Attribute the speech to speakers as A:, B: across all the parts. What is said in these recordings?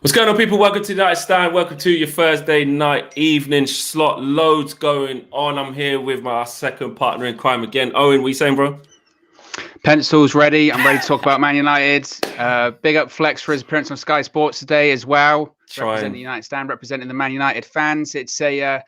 A: What's going on, people? Welcome to United Stand. Welcome to your Thursday night evening slot. Loads going on. I'm here with my second partner in crime again. Owen, what are you saying, bro?
B: Pencils ready. I'm ready to talk about Man United. Big up Flex for his appearance on Sky Sports today as well. Representing the United Stand, representing the Man United fans. It's a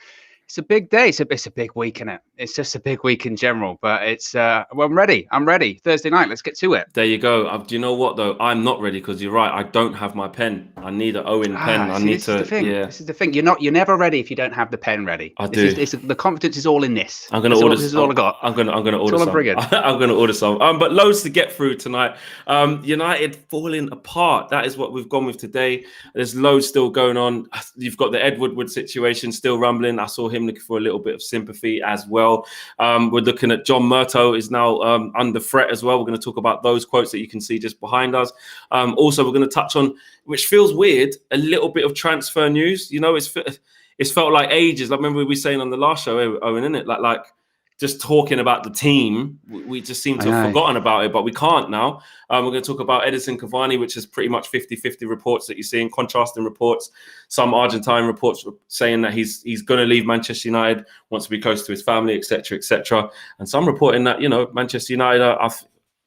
B: big day. It's a big week, isn't it? It's just a big week in general. But well, I'm ready. I'm ready. Thursday night. Let's get to it.
A: There you go. Do you know what though? I'm not ready because you're right. I don't have my pen. I need an Owen pen.
B: This is the thing. You're never ready if you don't have the pen ready.
A: I do.
B: The confidence is all in this.
A: I'm gonna order.
B: This is all I got.
A: I'm gonna order some. I'm gonna order some. But loads to get through tonight. United falling apart. That is what we've gone with today. There's loads still going on. You've got the Ed Woodward situation still rumbling. I saw him looking for a little bit of sympathy as well. We're looking at John Murtough is now under threat as well. We're going to talk about those quotes that you can see just behind us. Also, we're going to touch on, which feels weird, a little bit of transfer news. You know, it's felt like ages. Like, remember we were saying on the last show, Owen, isn't it? Like just talking about the team, we just seem to have forgotten about it, but we can't now. We're going to talk about Edinson Cavani, which is pretty much 50-50 reports that you're seeing, contrasting reports. Some Argentine reports saying that he's going to leave Manchester United, wants to be close to his family, etc., etc. And some reporting that, you know, Manchester United are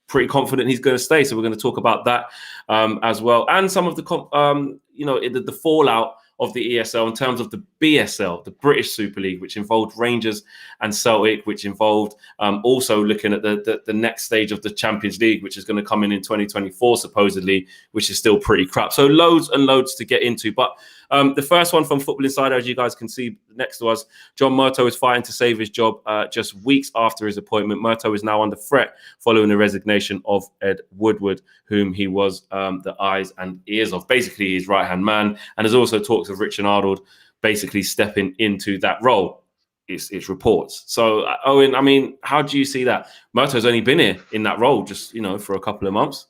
A: pretty confident he's going to stay. So we're going to talk about that as well. And some of the, the fallout of the ESL in terms of the BSL, the British Super League, which involved Rangers and Celtic, which involved also looking at the next stage of the Champions League, which is going to come in 2024, supposedly, which is still pretty crap. So loads and loads to get into. But the first one from Football Insider, as you guys can see next to us, John Murtough is fighting to save his job just weeks after his appointment. Murtough is now under threat following the resignation of Ed Woodward, whom he was the eyes and ears of, basically his right-hand man. And there's also talks of Richard Arnold basically stepping into that role. It's reports. So, Owen, I mean, how do you see that? Murtaugh's only been here in that role just, for a couple of months.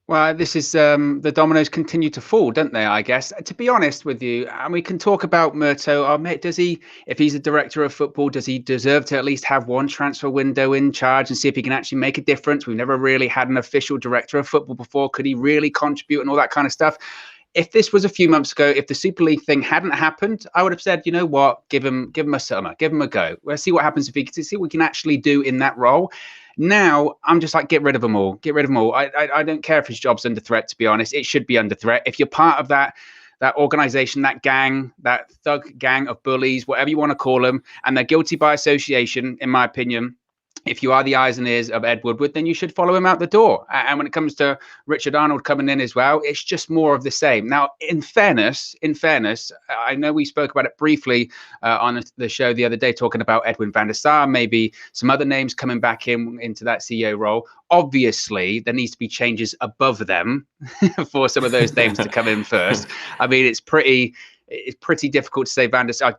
B: Well, this is the dominoes continue to fall, don't they? I guess. To be honest with you, and we can talk about Murtough. Does he, if he's a director of football, does he deserve to at least have one transfer window in charge and see if he can actually make a difference? We've never really had an official director of football before. Could he really contribute and all that kind of stuff? If this was a few months ago, if the Super League thing hadn't happened, I would have said, you know what, give him a summer, give him a go. Let's see what happens if he can see what we can actually do in that role. Now, I'm just like, get rid of them all. Get rid of them all. I don't care if his job's under threat, to be honest. It should be under threat. If you're part of that organization, that gang, that thug gang of bullies, whatever you want to call them, and they're guilty by association, in my opinion, if you are the eyes and ears of Ed Woodward, then you should follow him out the door. And when it comes to Richard Arnold coming in as well, it's just more of the same. Now, in fairness, I know we spoke about it briefly on the show the other day, talking about Edwin van der Sar, maybe some other names coming back into that CEO role. Obviously, there needs to be changes above them for some of those names to come in first. I mean, it's pretty difficult to say Van der Sar.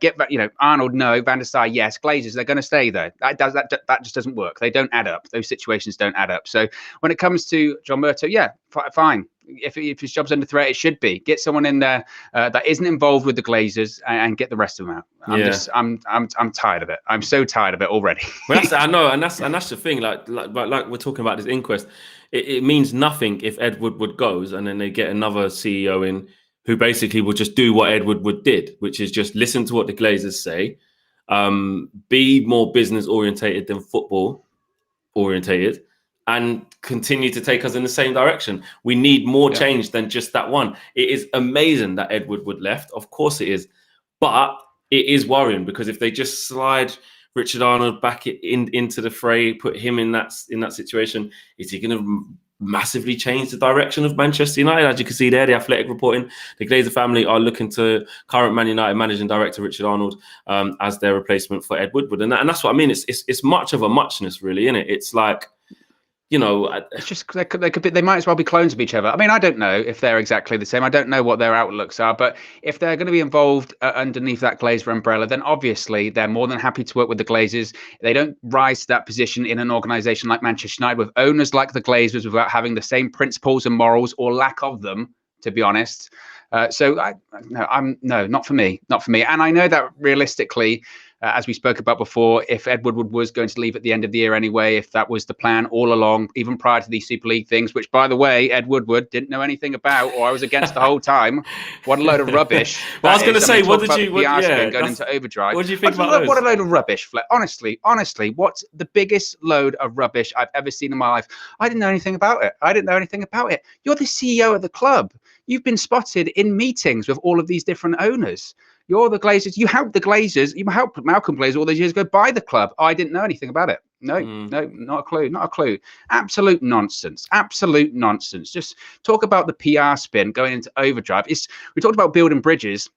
B: Arnold, no. Van der Sar, yes. Glazers, they're going to stay though. That just doesn't work. They don't add up. Those situations don't add up. So when it comes to John Murtough, yeah, fine. If his job's under threat, it should be. Get someone in there that isn't involved with the Glazers and get the rest of them out. I'm tired of it. I'm so tired of it already.
A: Well, I know, and that's the thing. Like we're talking about this inquest. It means nothing if Ed Woodward goes and then they get another CEO in who basically will just do what Ed Woodward did, which is just listen to what the Glazers say, be more business orientated than football orientated, and continue to take us in the same direction. We need more change than just that one. It is amazing that Ed Woodward left. Of course it is. But it is worrying because if they just slide Richard Arnold back into the fray, put him in that situation, is he going to massively change the direction of Manchester United? As you can see there, the Athletic reporting, the Glazer family are looking to current Man United managing director Richard Arnold as their replacement for Ed Woodward, and that's what I mean. It's much of a muchness, really, isn't it? It's like,
B: it's just they might as well be clones of each other. I mean, I don't know if they're exactly the same. I don't know what their outlooks are, but if they're going to be involved underneath that Glazer umbrella, then obviously they're more than happy to work with the Glazers. They don't rise to that position in an organization like Manchester United with owners like the Glazers without having the same principles and morals or lack of them, to be honest. Not for me. And I know that realistically, as we spoke about before, if Ed Woodward was going to leave at the end of the year anyway, if that was the plan all along, even prior to these Super League things, which, by the way, Ed Woodward didn't know anything about, or I was against the whole time. What a load of rubbish.
A: Well, I was going to say, what did you...
B: going into overdrive.
A: What did you think about those?
B: What a load of rubbish, Fleck. Honestly, what's the biggest load of rubbish I've ever seen in my life? I didn't know anything about it. You're the CEO of the club. You've been spotted in meetings with all of these different owners. You're the Glazers. You helped the Glazers. You helped Malcolm Glazer all those years ago buy the club. I didn't know anything about it. No, not a clue. Absolute nonsense. Just talk about the PR spin going into overdrive. We talked about building bridges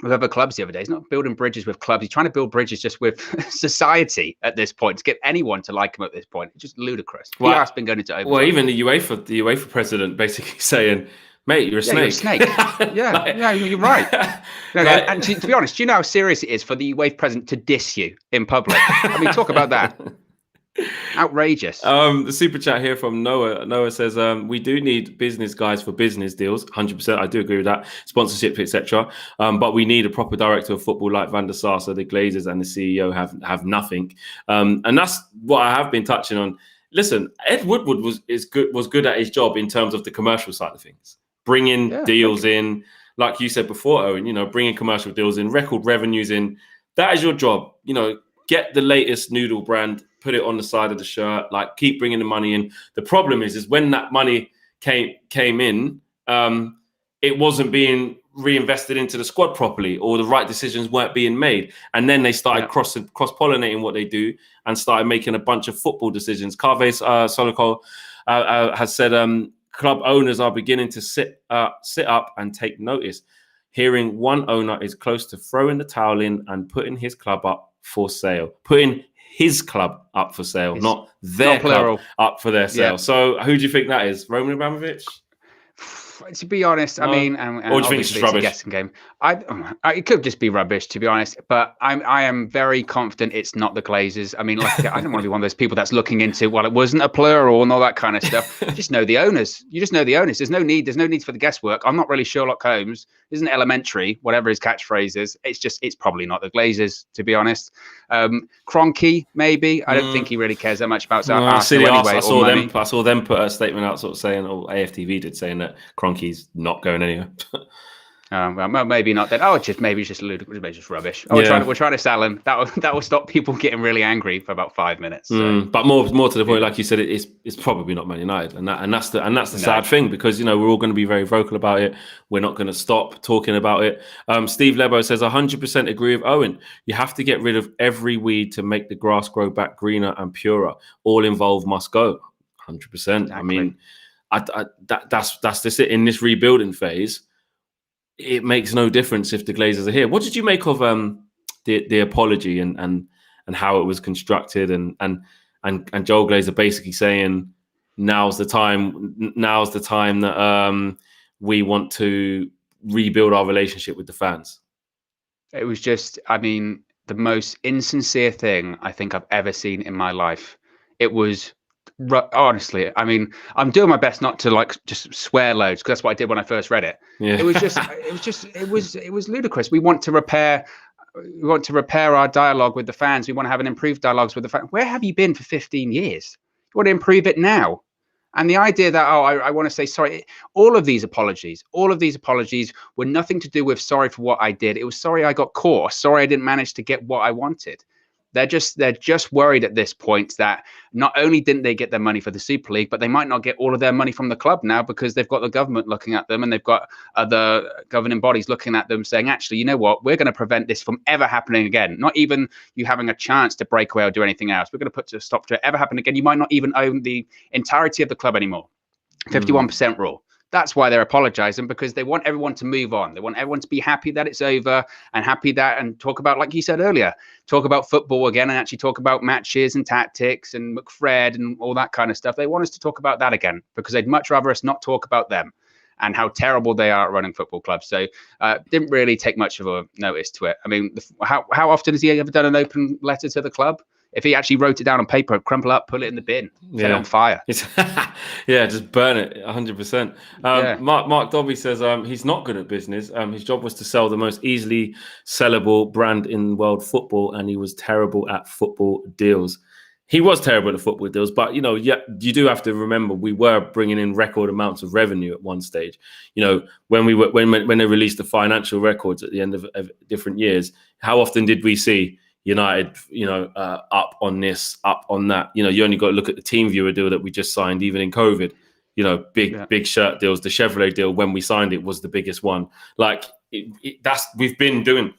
B: with other clubs the other day. He's not building bridges with clubs. He's trying to build bridges just with society at this point, to get anyone to like him at this point. It's just ludicrous.
A: Well,
B: PR's been going into overdrive.
A: Well, even the UEFA president basically saying, mate, you're a snake.
B: You're a snake. You're right. And to be honest, do you know how serious it is for the UEFA president to diss you in public? I mean, talk about that. Outrageous.
A: The super chat here from Noah. Noah says, we do need business guys for business deals. 100%. I do agree with that. Sponsorship, etc. But we need a proper director of football like Van der Sar, so the Glazers and the CEO have nothing. And that's what I have been touching on. Listen, Ed Woodward was good at his job in terms of the commercial side of things. Bringing deals in, like you said before, Owen, bringing commercial deals in, record revenues in. That is your job. Get the latest noodle brand, put it on the side of the shirt, like keep bringing the money in. The problem is when that money came in, it wasn't being reinvested into the squad properly, or the right decisions weren't being made. And then they started cross-pollinating what they do and started making a bunch of football decisions. Carves Solokol has said club owners are beginning to sit up and take notice. Hearing one owner is close to throwing the towel in and putting his club up for sale. Putting his club up for sale, not their club up for their sale. Yeah. So who do you think that is? Roman Abramovich?
B: To be honest, I mean,
A: or do you think it's just rubbish?
B: A guessing game. It could just be rubbish, to be honest. But I am very confident it's not the Glazers. I mean, I don't want to be one of those people that's looking into, well, it wasn't a plural and all that kind of stuff. You just know the owners. There's no need for the guesswork. I'm not really Sherlock Holmes. Isn't elementary, whatever his catchphrase is. It's probably not the Glazers, to be honest. Kroenke, maybe. I don't think he really cares that much about Arsenal anyway.
A: I saw them put a statement out, sort of saying, or AFTV did, saying that Kroenke's not going anywhere.
B: Well, maybe not then. Maybe it's just ludicrous, maybe just rubbish. We're trying to sell him. That will stop people getting really angry for about 5 minutes. So.
A: But more to the point, like you said, it's probably not Man United, and that's the sad thing, because we're all going to be very vocal about it. We're not going to stop talking about it. Steve Lebo says 100% agree with Owen. You have to get rid of every weed to make the grass grow back greener and purer. All involved must go. 100%. Exactly. I mean, that's just it in this rebuilding phase. It makes no difference if the Glazers are here. What did you make of the apology and how it was constructed and Joel Glazer basically saying now's the time that we want to rebuild our relationship with the fans?
B: It was just, the most insincere thing I think I've ever seen in my life. It was honestly, I'm doing my best not to just swear loads, because that's what I did when I first read it. Yeah. It was ludicrous. We want to repair our dialogue with the fans. We want to have an improved dialogues with the fans. Where have you been for 15 years? You want to improve it now. And the idea that, I want to say sorry, all of these apologies were nothing to do with sorry for what I did. It was sorry I got caught, sorry I didn't manage to get what I wanted. They're just worried at this point that not only didn't they get their money for the Super League, but they might not get all of their money from the club now, because they've got the government looking at them, and they've got other governing bodies looking at them saying, actually, you know what, we're going to prevent this from ever happening again. Not even you having a chance to break away or do anything else. We're going to put a stop to it ever happen again. You might not even own the entirety of the club anymore. 51% rule. That's why they're apologizing, because they want everyone to move on. They want everyone to be happy that it's over, and talk about, like you said earlier, talk about football again, and actually talk about matches and tactics and McFred and all that kind of stuff. They want us to talk about that again, because they'd much rather us not talk about them and how terrible they are at running football clubs. So didn't really take much of a notice to it. How often has he ever done an open letter to the club? if he actually wrote it down on paper, crumple up, put it in the bin, set it on fire.
A: Yeah, just burn it 100%. Mark Dobby says he's not good at business. His job was to sell the most easily sellable brand in world football, and he was terrible at football deals. He was terrible at football deals, but you do have to remember we were bringing in record amounts of revenue at one stage. When they released the financial records at the end of different years, how often did we see United, up on this, up on that? You only got to look at the TeamViewer deal that we just signed, even in COVID. Big shirt deals. The Chevrolet deal, when we signed it, was the biggest one. Like we've been doing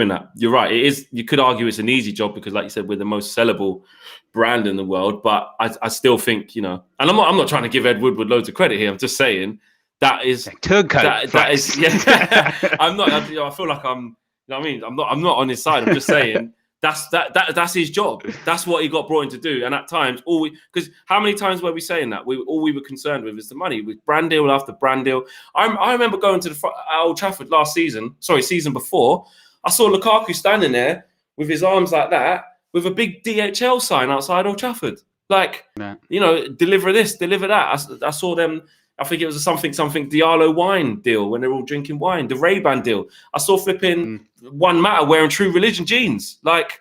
A: that. You're right. It is. You could argue it's an easy job because, like you said, we're the most sellable brand in the world. But I still think, and I'm not trying to give Ed Woodward loads of credit here. I'm just saying that is that is. Yeah, I'm not. I feel like I'm. You know what I mean? I'm not on his side. I'm just saying that's his job. That's what he got brought in to do. And at times, because how many times were we saying that? All we were concerned with is the money, with brand deal after brand deal. I remember going to the Old Trafford season before. I saw Lukaku standing there with his arms like that, with a big DHL sign outside Old Trafford. Like, deliver this, deliver that. I saw them. I think it was a something Diallo wine deal when they're all drinking wine. The Ray-Ban deal. I saw flipping One Matter wearing True Religion jeans. Like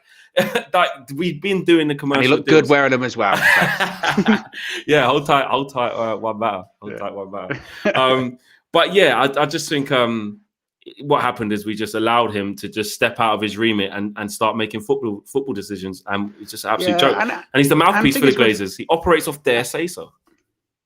A: we've been doing the commercial.
B: And he looked good wearing them as well.
A: Yeah, hold tight. One Matter. Hold tight. One Matter. But yeah, I just think what happened is we just allowed him to just step out of his remit and start making football decisions, and it's just an absolute joke. And he's the mouthpiece for the Glazers. He operates off their say so.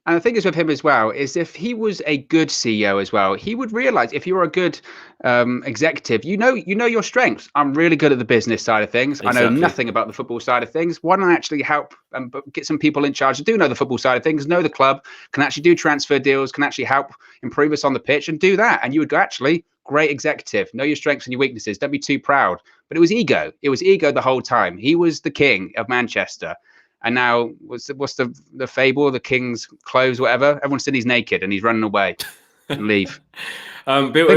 B: And the thing is with him as well is if he was a good CEO as well, he would realize if you're a good executive, you know your strengths. I'm really good at the business side of things. Exactly. I know nothing about the football side of things. Why don't I actually help and get some people in charge who do know the football side of things, know the club, can actually do transfer deals, can actually help improve us on the pitch and do that. And you would go, actually, great executive, know your strengths and your weaknesses. Don't be too proud. But it was ego. It was ego the whole time. He was the king of Manchester. And now, what's the fable? The king's clothes, whatever. Everyone said he's naked and he's running away and leave.
A: Bill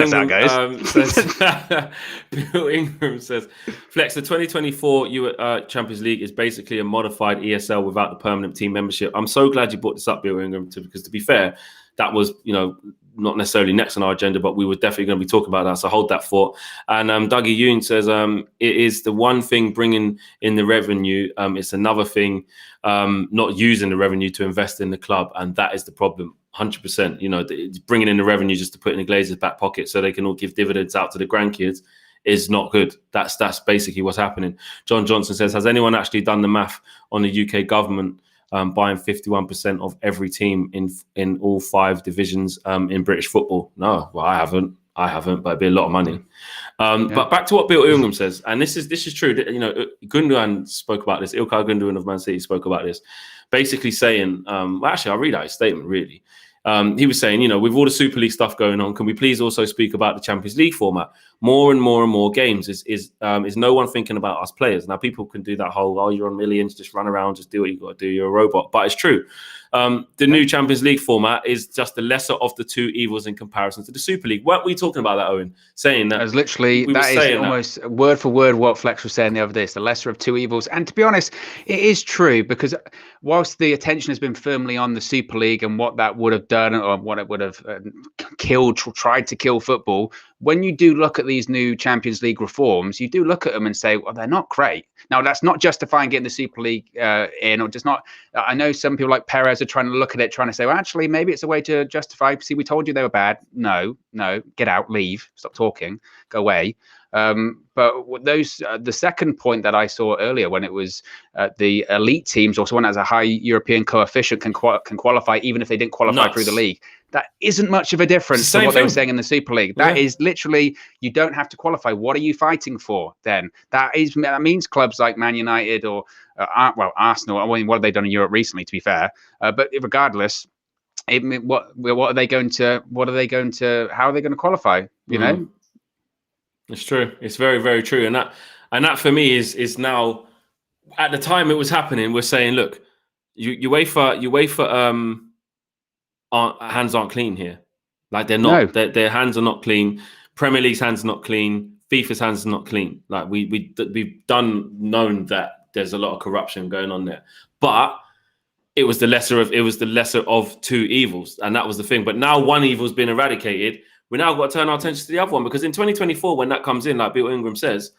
A: Ingram says, Flex, the 2024 Champions League is basically a modified ESL without the permanent team membership. I'm so glad you brought this up, Bill Ingram, because to be fair, that was, not necessarily next on our agenda, but we were definitely going to be talking about that. So hold that thought. And Dougie Yoon says, it is the one thing bringing in the revenue. It's another thing not using the revenue to invest in the club. And that is the problem. 100%. Bringing in the revenue just to put in the Glazers' back pocket so they can all give dividends out to the grandkids is not good. That's basically what's happening. John Johnson says, has anyone actually done the math on the UK government buying 51% of every team in all 5 divisions in British football? No, well, I haven't, but it'd be a lot of money. But back to what Bill Ingram says, and this is true. Gundogan spoke about this. Ilkay Gundogan of Man City spoke about this, basically saying, actually, I'll read out his statement really. He was saying, with all the Super League stuff going on, can we please also speak about the Champions League format? More and more games. Is no one thinking about us players? Now, people can do that whole, you're on millions, just run around, just do what you got to do, you're a robot. But it's true. The new Champions League format is just the lesser of the two evils in comparison to the Super League. Weren't we talking about that, Owen? Saying that.
B: That is almost word for word what Flex was saying the other day. It's the lesser of two evils. And to be honest, it is true, because whilst the attention has been firmly on the Super League and what that would have done or what it would have tried to kill football, when you do look at these new Champions League reforms, you do look at them and say, well, they're not great. Now, that's not justifying getting the Super League in, or just not. I know some people like Perez are trying to look at it, trying to say, well, actually, maybe it's a way to justify. See, we told you they were bad. No, get out, leave, stop talking, go away. But those the second point that I saw earlier, when it was the elite teams, also one that has a high European coefficient can qualify even if they didn't qualify through the league. That isn't much of a difference to what they were saying in the Super League. That is literally, you don't have to qualify. What are you fighting for then? That means clubs like Man United or Arsenal. I mean, what have they done in Europe recently, to be fair? But regardless, what are they going to? How are they going to qualify? You know.
A: It's true. It's very, very true. And that for me is now, at the time it was happening, we're saying, look, UEFA hands aren't clean here. Like they're not. No. Their hands are not clean. Premier League's hands are not clean. FIFA's hands are not clean. Like we've known that there's a lot of corruption going on there. But it was the lesser of two evils, and that was the thing. But now one evil's been eradicated. We now got to turn our attention to the other one, because in 2024, when that comes in, like Bill Ingram says,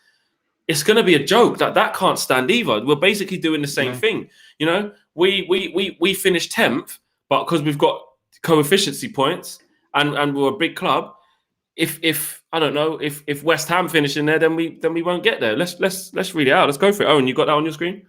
A: it's going to be a joke. That can't stand either. We're basically doing the same thing. You know, we finished 10th, but because we've got coefficiency points and we're a big club, if I don't know, if West Ham finish in there, then we won't get there. Let's read it out. Let's go for it. Owen, you got that on your screen?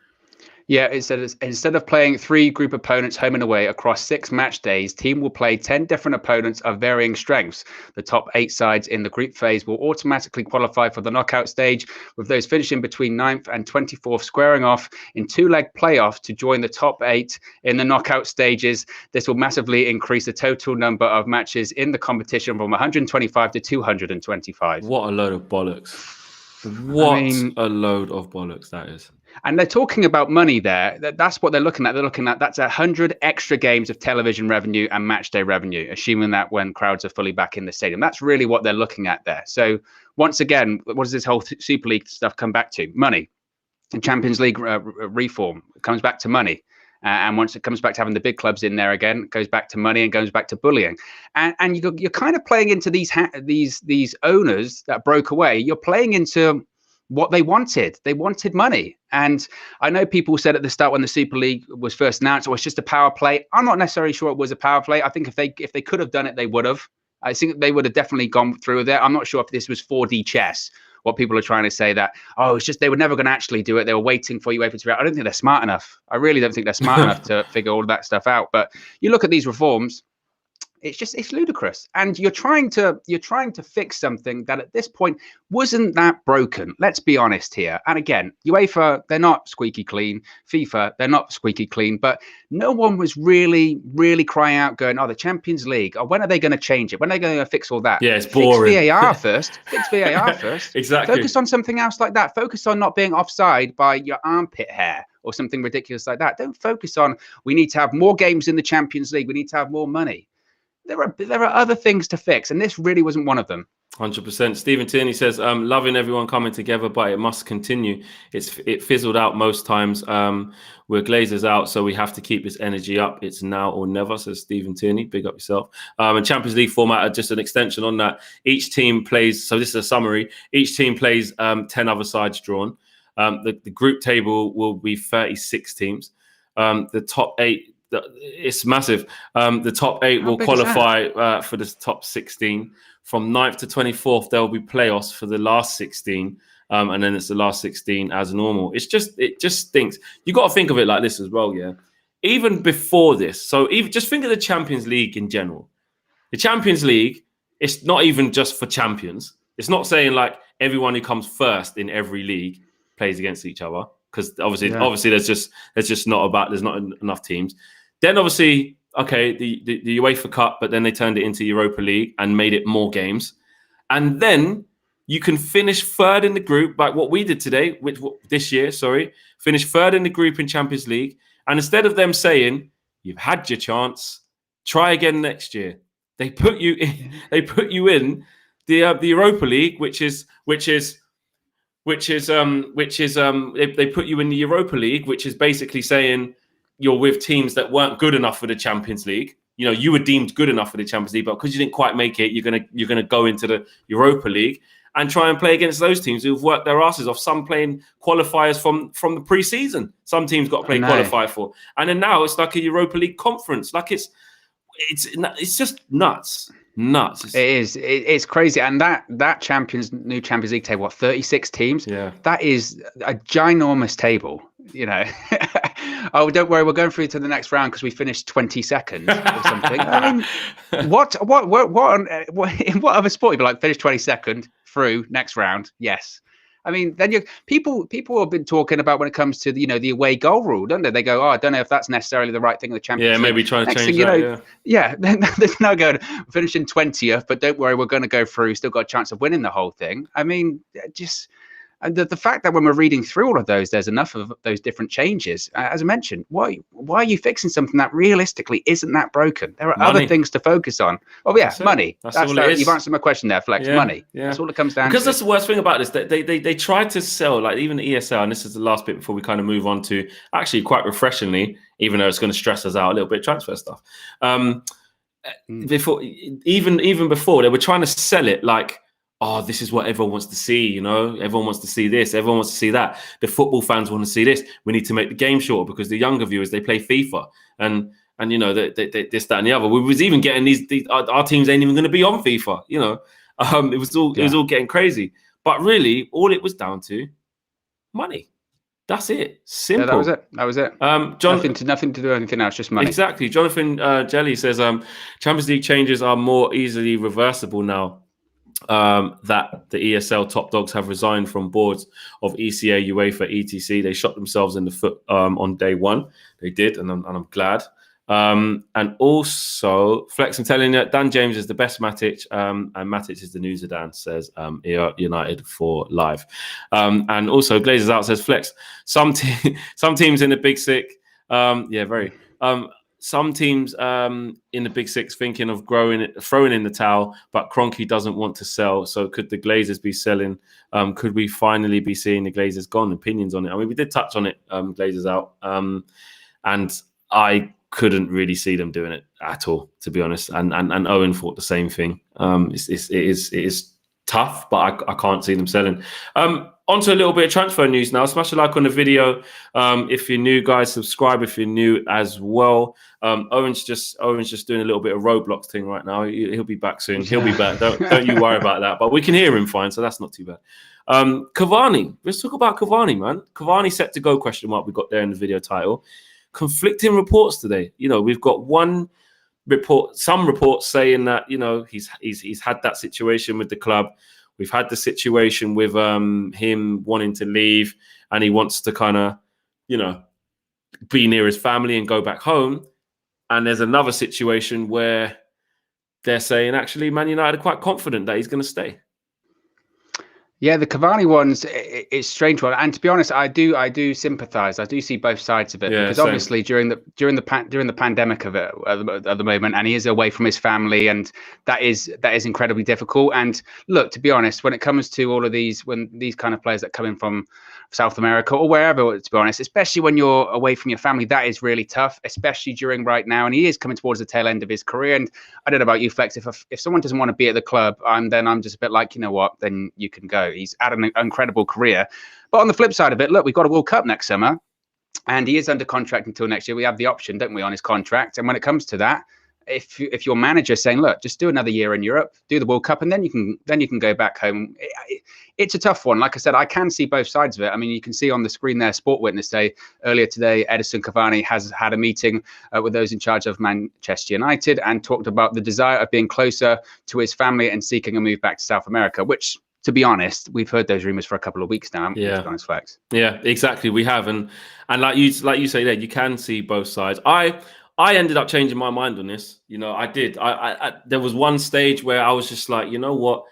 B: Yeah, instead of playing 3 group opponents home and away across 6 match days, team will play 10 different opponents of varying strengths. The top 8 sides in the group phase will automatically qualify for the knockout stage, with those finishing between 9th and 24th squaring off in 2-leg playoffs to join the top 8 in the knockout stages. This will massively increase the total number of matches in the competition from 125 to 225.
A: What a load of bollocks. A load of bollocks that is.
B: And they're talking about money there. That's what they're looking at. They're looking at that's 100 extra games of television revenue and match day revenue, assuming that when crowds are fully back in the stadium. That's really what they're looking at there. So once again, what does this whole Super League stuff come back to? Money. And Champions League reform comes back to money. And once it comes back to having the big clubs in there again, it goes back to money and goes back to bullying. And you're kind of playing into these owners that broke away. You're playing into what they wanted. They wanted money. And I know people said at the start when the Super League was first announced, it was just a power play. I'm not necessarily sure it was a power play. I think if they could have done it, they would have. I think they would have definitely gone through with it. I'm not sure if this was 4D chess, what people are trying to say that, it's just they were never going to actually do it. They were waiting for UEFA to react. I don't think they're smart enough. I really don't think they're smart enough to figure all of that stuff out. But you look at these reforms, it's ludicrous, and you're trying to fix something that at this point wasn't that broken. Let's be honest here. And again, UEFA, they're not squeaky clean. FIFA, they're not squeaky clean. But no one was really crying out, going, "Oh, the Champions League. Oh, when are they going to change it? When are they going to fix all that?"
A: Yeah, it's boring.
B: Fix VAR first. Fix VAR first.
A: Exactly.
B: Focus on something else like that. Focus on not being offside by your armpit hair or something ridiculous like that. Don't focus on we need to have more games in the Champions League. We need to have more money. There are other things to fix, and this really wasn't one of them.
A: 100%. Stephen Tierney says, loving everyone coming together, but it must continue. It fizzled out most times. We're Glazers out, so we have to keep this energy up. It's now or never, says Stephen Tierney. Big up yourself. And Champions League format, just an extension on that. Each team plays, so this is a summary, each team plays 10 other sides drawn. The group table will be 36 teams. The top 8, it's massive. The top 8 will qualify for the top 16. From 9th to 24th, there will be playoffs for the last 16. And then it's the last 16 as normal. It just stinks. You got to think of it like this as well, yeah? Even before this, so even just think of the Champions League in general. The Champions League, it's not even just for champions. It's not saying like everyone who comes first in every league plays against each other, because obviously there's not enough teams. Then obviously, okay, the UEFA Cup, but then they turned it into Europa League and made it more games. And then you can finish third in the group, like what we did today, finish third in the group in Champions League. And instead of them saying, you've had your chance, try again next year, they put you in, they put you in the Europa League, they put you in the Europa League, which is basically saying, you're with teams that weren't good enough for the Champions League. You know, you were deemed good enough for the Champions League, but because you didn't quite make it, you're gonna go into the Europa League and try and play against those teams who've worked their asses off. Some playing qualifiers from the pre-season. Some teams got to play qualify for, and then now it's like a Europa League conference. Like it's just nuts. It's
B: crazy. And that new Champions League table, 36 teams?
A: Yeah. That
B: is a ginormous table, you know. Oh, don't worry, we're going through to the next round because we finished 22nd or something. I mean, what in what other sport you'd be like, finish 22nd through next round? Yes. I mean, then people have been talking about when it comes to the away goal rule, don't they? They go, I don't know if that's necessarily the right thing in the Champions League.
A: Yeah, maybe trying to change that.
B: There's no going finishing 20th, but don't worry, we're going to go through. Still got a chance of winning the whole thing. I mean, And the fact that when we're reading through all of those, there's enough of those different changes. As I mentioned, why are you fixing something that realistically isn't that broken? There are other things to focus on. Oh yeah, money.
A: That's all it is.
B: You've answered my question there, Flex. Money. That's all it comes down to.
A: Because that's the worst thing about this. They try to sell, like even the ESL, and this is the last bit before we kind of move on to actually quite refreshingly, even though it's going to stress us out a little bit, transfer stuff. Before, even before, they were trying to sell it like, oh, this is what everyone wants to see, you know? Everyone wants to see this. Everyone wants to see that. The football fans want to see this. We need to make the game shorter because the younger viewers, they play FIFA. And you know, this, that, and the other. We was even getting our teams ain't even going to be on FIFA, you know? It was all getting crazy. But really, all it was down to money. That's it. Simple.
B: Yeah, that was it. Nothing to do with anything else, just money.
A: Exactly. Jonathan Jelly says, Champions League changes are more easily reversible now. That the ESL top dogs have resigned from boards of ECA, UEFA, etc. They shot themselves in the foot on day one. They did, and I'm glad. And also, Flex, I'm telling you, Dan James is the best Matic, and Matic is the new Zidane, says United for life. And also, Glazers out says, Flex, some teams in the Big Six, some teams in the Big Six thinking of throwing in the towel, but Kroenke doesn't want to sell. So could the Glazers be selling? Could we finally be seeing the Glazers gone? Opinions on it. I mean, we did touch on it, Glazers out. And I couldn't really see them doing it at all, to be honest. And Owen thought the same thing. It is tough, but I can't see them selling. On to a little bit of transfer news now. Smash a like on the video. If you're new, guys, subscribe if you're new as well. Owen's just doing a little bit of Roblox thing right now. He'll be back soon. He'll be back. Don't you worry about that. But we can hear him fine, so that's not too bad. Cavani. Let's talk about Cavani, man. Cavani set to go, question mark. We got there in the video title. Conflicting reports today. You know, we've got some reports saying that, you know, he's had that situation with the club. We've had the situation with him wanting to leave, and he wants to kind of, you know, be near his family and go back home. And there's another situation where they're saying actually Man United are quite confident that he's going to stay.
B: Yeah, the Cavani ones, it's strange one, and to be honest, I do sympathise. I do see both sides of it, because obviously during the pandemic of it at the moment, and he is away from his family, and that is incredibly difficult. And look, to be honest, when it comes to all of these kind of players that come in from South America or wherever, to be honest, especially when you're away from your family, that is really tough, especially during right now. And he is coming towards the tail end of his career. And I don't know about you, Flex, if someone doesn't want to be at the club, I'm just a bit like, you know what, then you can go. He's had an incredible career. But on the flip side of it, look, we've got a World Cup next summer, and he is under contract until next year. We have the option, don't we, on his contract? And when it comes to that, if your manager's saying, look, just do another year in Europe, do the World Cup, and then you can go back home. It's a tough one. Like I said, I can see both sides of it. I mean, you can see on the screen there, Sport Witness Day earlier today, Edison Cavani has had a meeting with those in charge of Manchester United and talked about the desire of being closer to his family and seeking a move back to South America, which, to be honest, we've heard those rumors for a couple of weeks now. To be honest, Flex. Yeah,
A: exactly. We have, and like you say there, you can see both sides. I ended up changing my mind on this. You know, I did. I there was one stage where I was just like, you know what,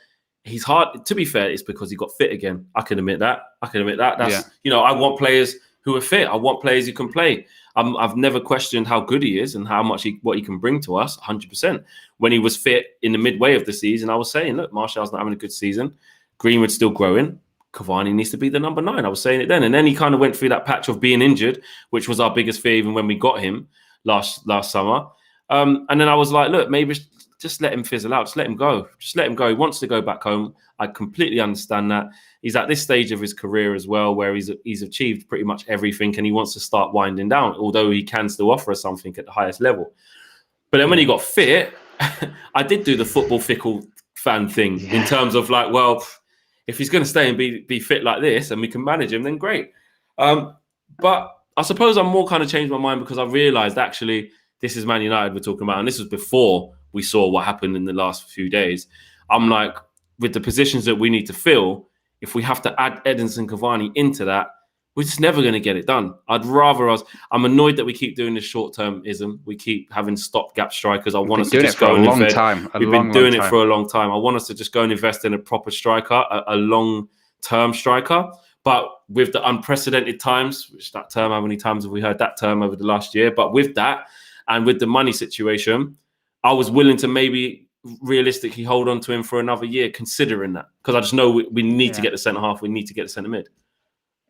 A: he's hard. To be fair, it's because he got fit again. I can admit that. That's you know, I want players who are fit. I want players who can play. I've never questioned how good he is and how much what he can bring to us. 100%. When he was fit in the midway of the season, I was saying, look, Martial's not having a good season. Greenwood's still growing. Cavani needs to be the number 9. I was saying it then. And then he kind of went through that patch of being injured, which was our biggest fear even when we got him last summer. And then I was like, look, maybe just let him fizzle out. Just let him go. He wants to go back home. I completely understand that. He's at this stage of his career as well, where he's achieved pretty much everything, and he wants to start winding down, although he can still offer us something at the highest level. But then when he got fit, I did do the football fickle fan thing in terms of like, well, if he's going to stay and be fit like this and we can manage him, then great. But I suppose I'm more kind of changed my mind because I realised actually this is Man United we're talking about, and this was before we saw what happened in the last few days. I'm like, with the positions that we need to fill, if we have to add Edinson Cavani into that, we're just never going to get it done. I'd rather us. I'm annoyed that we keep doing this short-termism. We keep having stopgap strikers. I want us to just go and invest. We've been doing it for a long time. I want us to just go and invest in a proper striker, a long term striker. But with the unprecedented times, which that term, how many times have we heard that term over the last year? But with that and with the money situation, I was willing to maybe realistically hold on to him for another year, considering that, because I just know we need to get the centre half, we need to get the centre mid.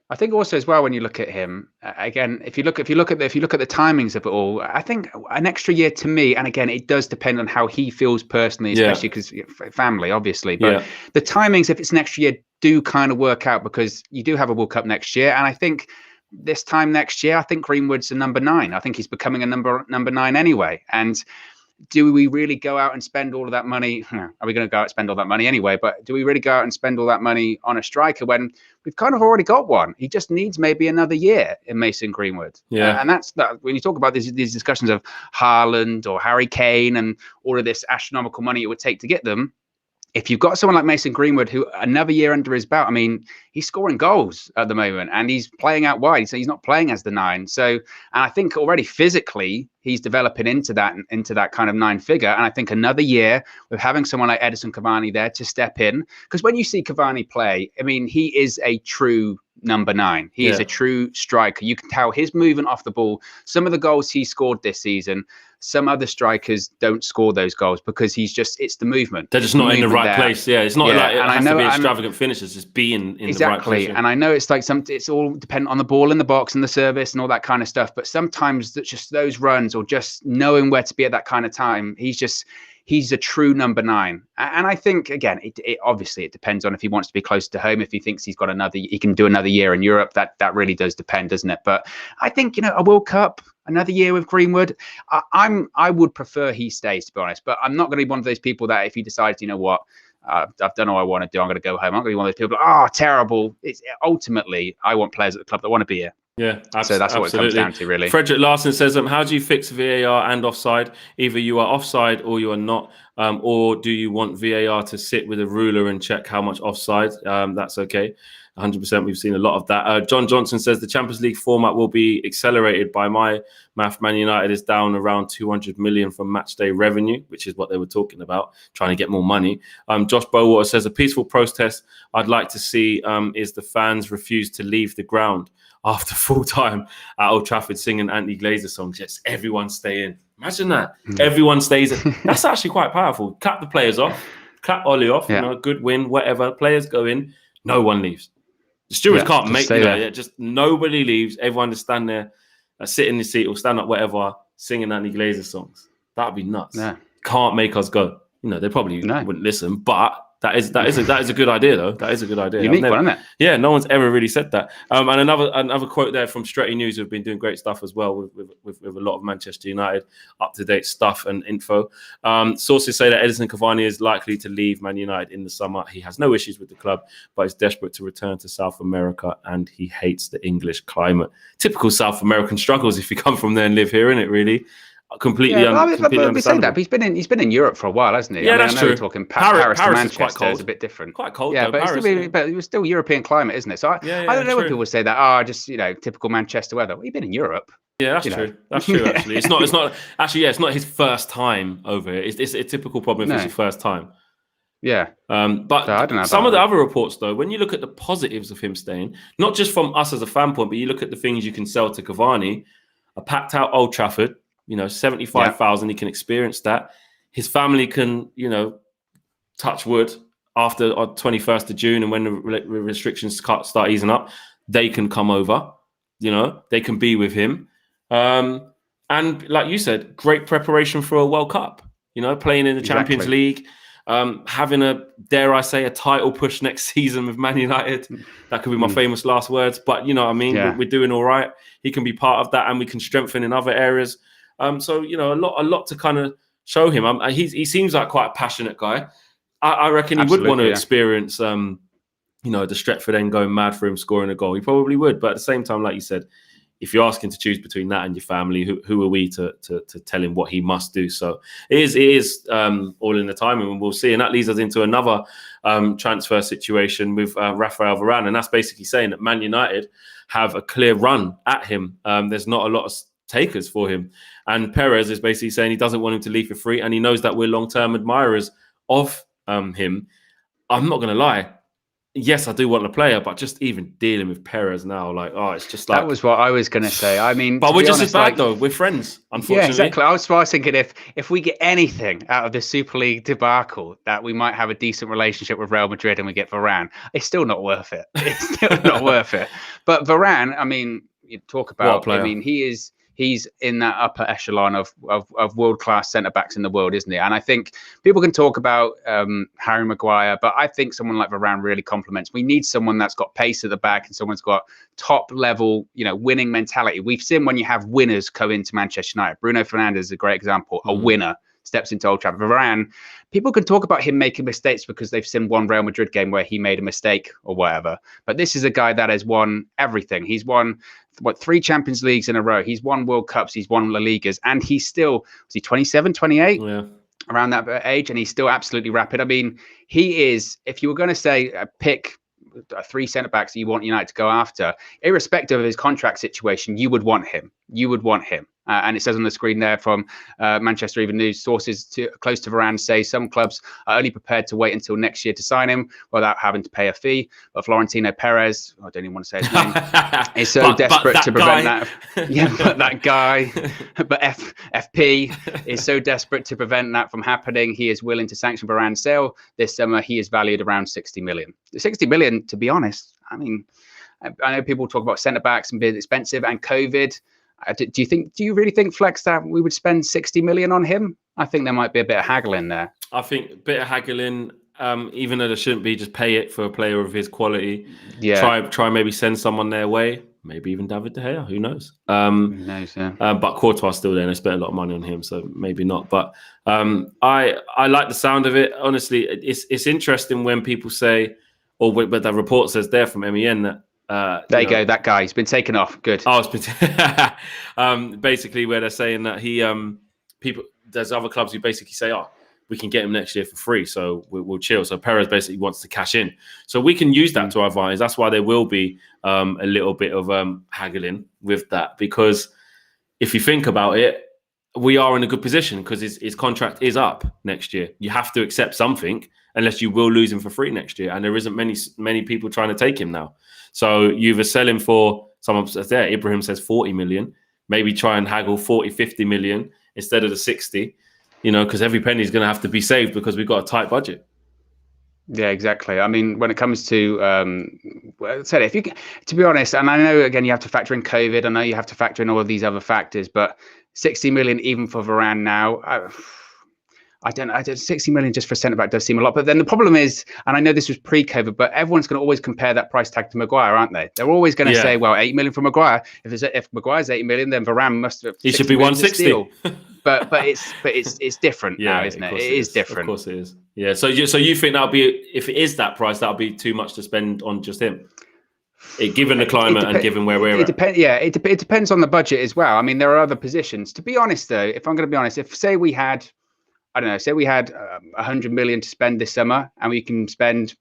B: I think also as well, when you look at him again, if you look at the timings of it all, I think an extra year to me, and again, it does depend on how he feels personally, especially because family, obviously. But the timings, if it's an extra year, do kind of work out, because you do have a World Cup next year, and I think this time next year, I think Greenwood's a number 9. I think he's becoming a number 9 anyway, and do we really go out and spend all of that money? Are we going to go out and spend all that money anyway? But do we really go out and spend all that money on a striker when we've kind of already got one? He just needs maybe another year in Mason Greenwood. And that's that. When you talk about these discussions of Haaland or Harry Kane and all of this astronomical money it would take to get them, if you've got someone like Mason Greenwood, who another year under his belt, I mean, he's scoring goals at the moment and he's playing out wide. So he's not playing as the 9. So, and I think already physically he's developing into that kind of 9 figure. And I think another year with having someone like Edinson Cavani there to step in, because when you see Cavani play, I mean, he is a true number 9. He is a true striker. You can tell his movement off the ball. Some of the goals he scored this season, some other strikers don't score those goals because it's the movement.
A: They're just not in the right place. Yeah, it's not like it has to be extravagant finishes, just being in the right place.
B: And I know it's like it's all dependent on the ball in the box and the service and all that kind of stuff. But sometimes that's just those runs or just knowing where to be at that kind of time. He's a true number 9. And I think, again, it obviously it depends on if he wants to be close to home, if he thinks he can do another year in Europe. That really does depend, doesn't it? But I think, a World Cup, another year with Greenwood, I would prefer he stays, to be honest. But I'm not going to be one of those people that if he decides, you know what, I've done all I want to do, I'm going to go home. I'm not going to be one of those people, terrible. It's ultimately, I want players at the club that want to be here.
A: Yeah,
B: so that's what it comes down to, really.
A: Frederick Larson says, how do you fix VAR and offside? Either you are offside or you are not, or do you want VAR to sit with a ruler and check how much offside? That's okay. 100%. We've seen a lot of that. John Johnson says the Champions League format will be accelerated. By my math, Man United is down around 200 million from match day revenue, which is what they were talking about, trying to get more money. Josh Bowater says a peaceful protest I'd like to see is the fans refuse to leave the ground after full time at Old Trafford singing anti-Glazer songs. Yes, everyone stay in. Imagine that. Everyone stays in. That's actually quite powerful. Clap the players off. Clap Ollie off. Good win, whatever. Players go in. No one leaves. The stewards can't make just nobody leaves. Everyone just stand there, sit in the seat or stand up, whatever, singing anti-Glazer songs. That'd be nuts. Can't make us go. They probably wouldn't listen, but that is a good idea, though. That is a good idea.
B: Unique one, isn't it?
A: Yeah, no one's ever really said that. And another quote there from Stretty News, who've been doing great stuff as well with a lot of Manchester United up-to-date stuff and info. Sources say that Edinson Cavani is likely to leave Man United in the summer. He has no issues with the club, but is desperate to return to South America, and he hates the English climate. Typical South American struggles if you come from there and live here, isn't it, really? Completely understandable.
B: We say that, but he's been in Europe for a while, hasn't he?
A: Yeah, that's true.
B: We're talking Paris to Manchester
A: is quite cold.
B: Is a bit different.
A: Quite cold,
B: yeah,
A: though,
B: but
A: Paris,
B: but it was still European climate, isn't it? So I don't know when people say that. Just typical Manchester weather. Well, you've been in Europe.
A: Yeah, that's true. That's true. Actually, it's not. Actually, it's not his first time over here. It's a typical problem if it's his first time.
B: Yeah.
A: But so I don't know some of the other reports, though, when you look at the positives of him staying, not just from us as a fan point, but you look at the things you can sell to Cavani, a packed out Old Trafford. 75,000, he can experience that. His family can, touch wood after 21st of June, and when the restrictions start easing up, they can come over, they can be with him. And like you said, great preparation for a World Cup, playing in the Champions League, having dare I say, a title push next season with Man United. That could be my famous last words, but you know what I mean? Yeah. We're doing all right. He can be part of that, and we can strengthen in other areas. So a lot to kind of show him. He seems like quite a passionate guy. I reckon he would want to experience, the Stretford end going mad for him scoring a goal. He probably would, but at the same time, like you said, if you're asking to choose between that and your family, who are we to tell him what he must do? So it is all in the timing, and we'll see. And that leads us into another transfer situation with Raphael Varane, and that's basically saying that Man United have a clear run at him. There's not a lot of takers for him, and Perez is basically saying he doesn't want him to leave for free, and he knows that we're long-term admirers of him. I'm not going to lie, yes, I do want a player, but just even dealing with Perez now, like, oh, it's just like
B: that was what I was going to say. I mean,
A: but we're just
B: honest,
A: as bad though. We're friends, unfortunately.
B: Yeah, exactly. I was thinking if we get anything out of the Super League debacle, that we might have a decent relationship with Real Madrid and we get Varane. It's still not worth it. It's still not worth it. But Varane, I mean, you talk about. I mean, he's in that upper echelon of world-class centre-backs in the world, isn't he? And I think people can talk about Harry Maguire, but I think someone like Varane really complements. We need someone that's got pace at the back and someone's got top-level, winning mentality. We've seen when you have winners come into Manchester United. Bruno Fernandes is a great example, a winner. Steps into Old Trafford. Varane, people can talk about him making mistakes because they've seen one Real Madrid game where he made a mistake or whatever. But this is a guy that has won everything. He's won 3 Champions Leagues in a row. He's won World Cups. He's won La Ligas. And he's still, was he 27, 28?
A: Yeah.
B: Around that age. And he's still absolutely rapid. I mean, he is, if you were going to say pick 3 centre-backs that you want United to go after, irrespective of his contract situation, you would want him. You would want him. And it says on the screen there from Manchester Evening News, sources close to Varane say some clubs are only prepared to wait until next year to sign him without having to pay a fee. But Florentino Perez, I don't even want to say his name, is so desperate to prevent that. Yeah, but that guy, but FP is so desperate to prevent that from happening. He is willing to sanction Varane's sale this summer. He is valued around 60 million. 60 million, to be honest. I mean, I know people talk about centre-backs and being expensive and COVID. Do you really think, Flex, that we would spend 60 million on him? I think there might be a bit of haggling there.
A: I think a bit of haggling, even though there shouldn't be, just pay it for a player of his quality. Yeah. Try maybe send someone their way. Maybe even David De Gea. Who knows? Who knows? Yeah. But Courtois still there, and they spent a lot of money on him, so maybe not. But I like the sound of it. Honestly, it's interesting when people say, but the report says there from MEN that.
B: There you go. That guy, he's been taken off. Good.
A: Oh, it's been basically where they're saying that there's other clubs who basically say, oh, we can get him next year for free, so we'll chill. So Perez basically wants to cash in, so we can use that to our advantage. That's why there will be a little bit of haggling with that, because if you think about it, we are in a good position because his contract is up next year. You have to accept something, unless you will lose him for free next year, and there isn't many people trying to take him now. So you either sell him for, someone says there, Ibrahim says 40 million, maybe try and haggle 40, 50 million instead of the 60, because every penny is going to have to be saved because we've got a tight budget.
B: Yeah, exactly. I mean, when it comes to, if you can, to be honest, and I know, again, you have to factor in COVID. I know you have to factor in all of these other factors, but 60 million even for Varane now, I don't know. 60 million just for a centre-back does seem a lot. But then the problem is, and I know this was pre-COVID, but everyone's going to always compare that price tag to Maguire, aren't they? They're always going to say, well, 8 million for Maguire. If Maguire's 8 million, then Varane must have.
A: He should be 160.
B: But it's different now, isn't it? It is different.
A: Of course it is. Yeah. So you think that'll be, if it is that price, that'll be too much to spend on just him? Given the climate and given where we're at.
B: It depends on the budget as well. I mean, there are other positions. To be honest, though, if I'm going to be honest, say we had 100 million to spend this summer, and we can spend,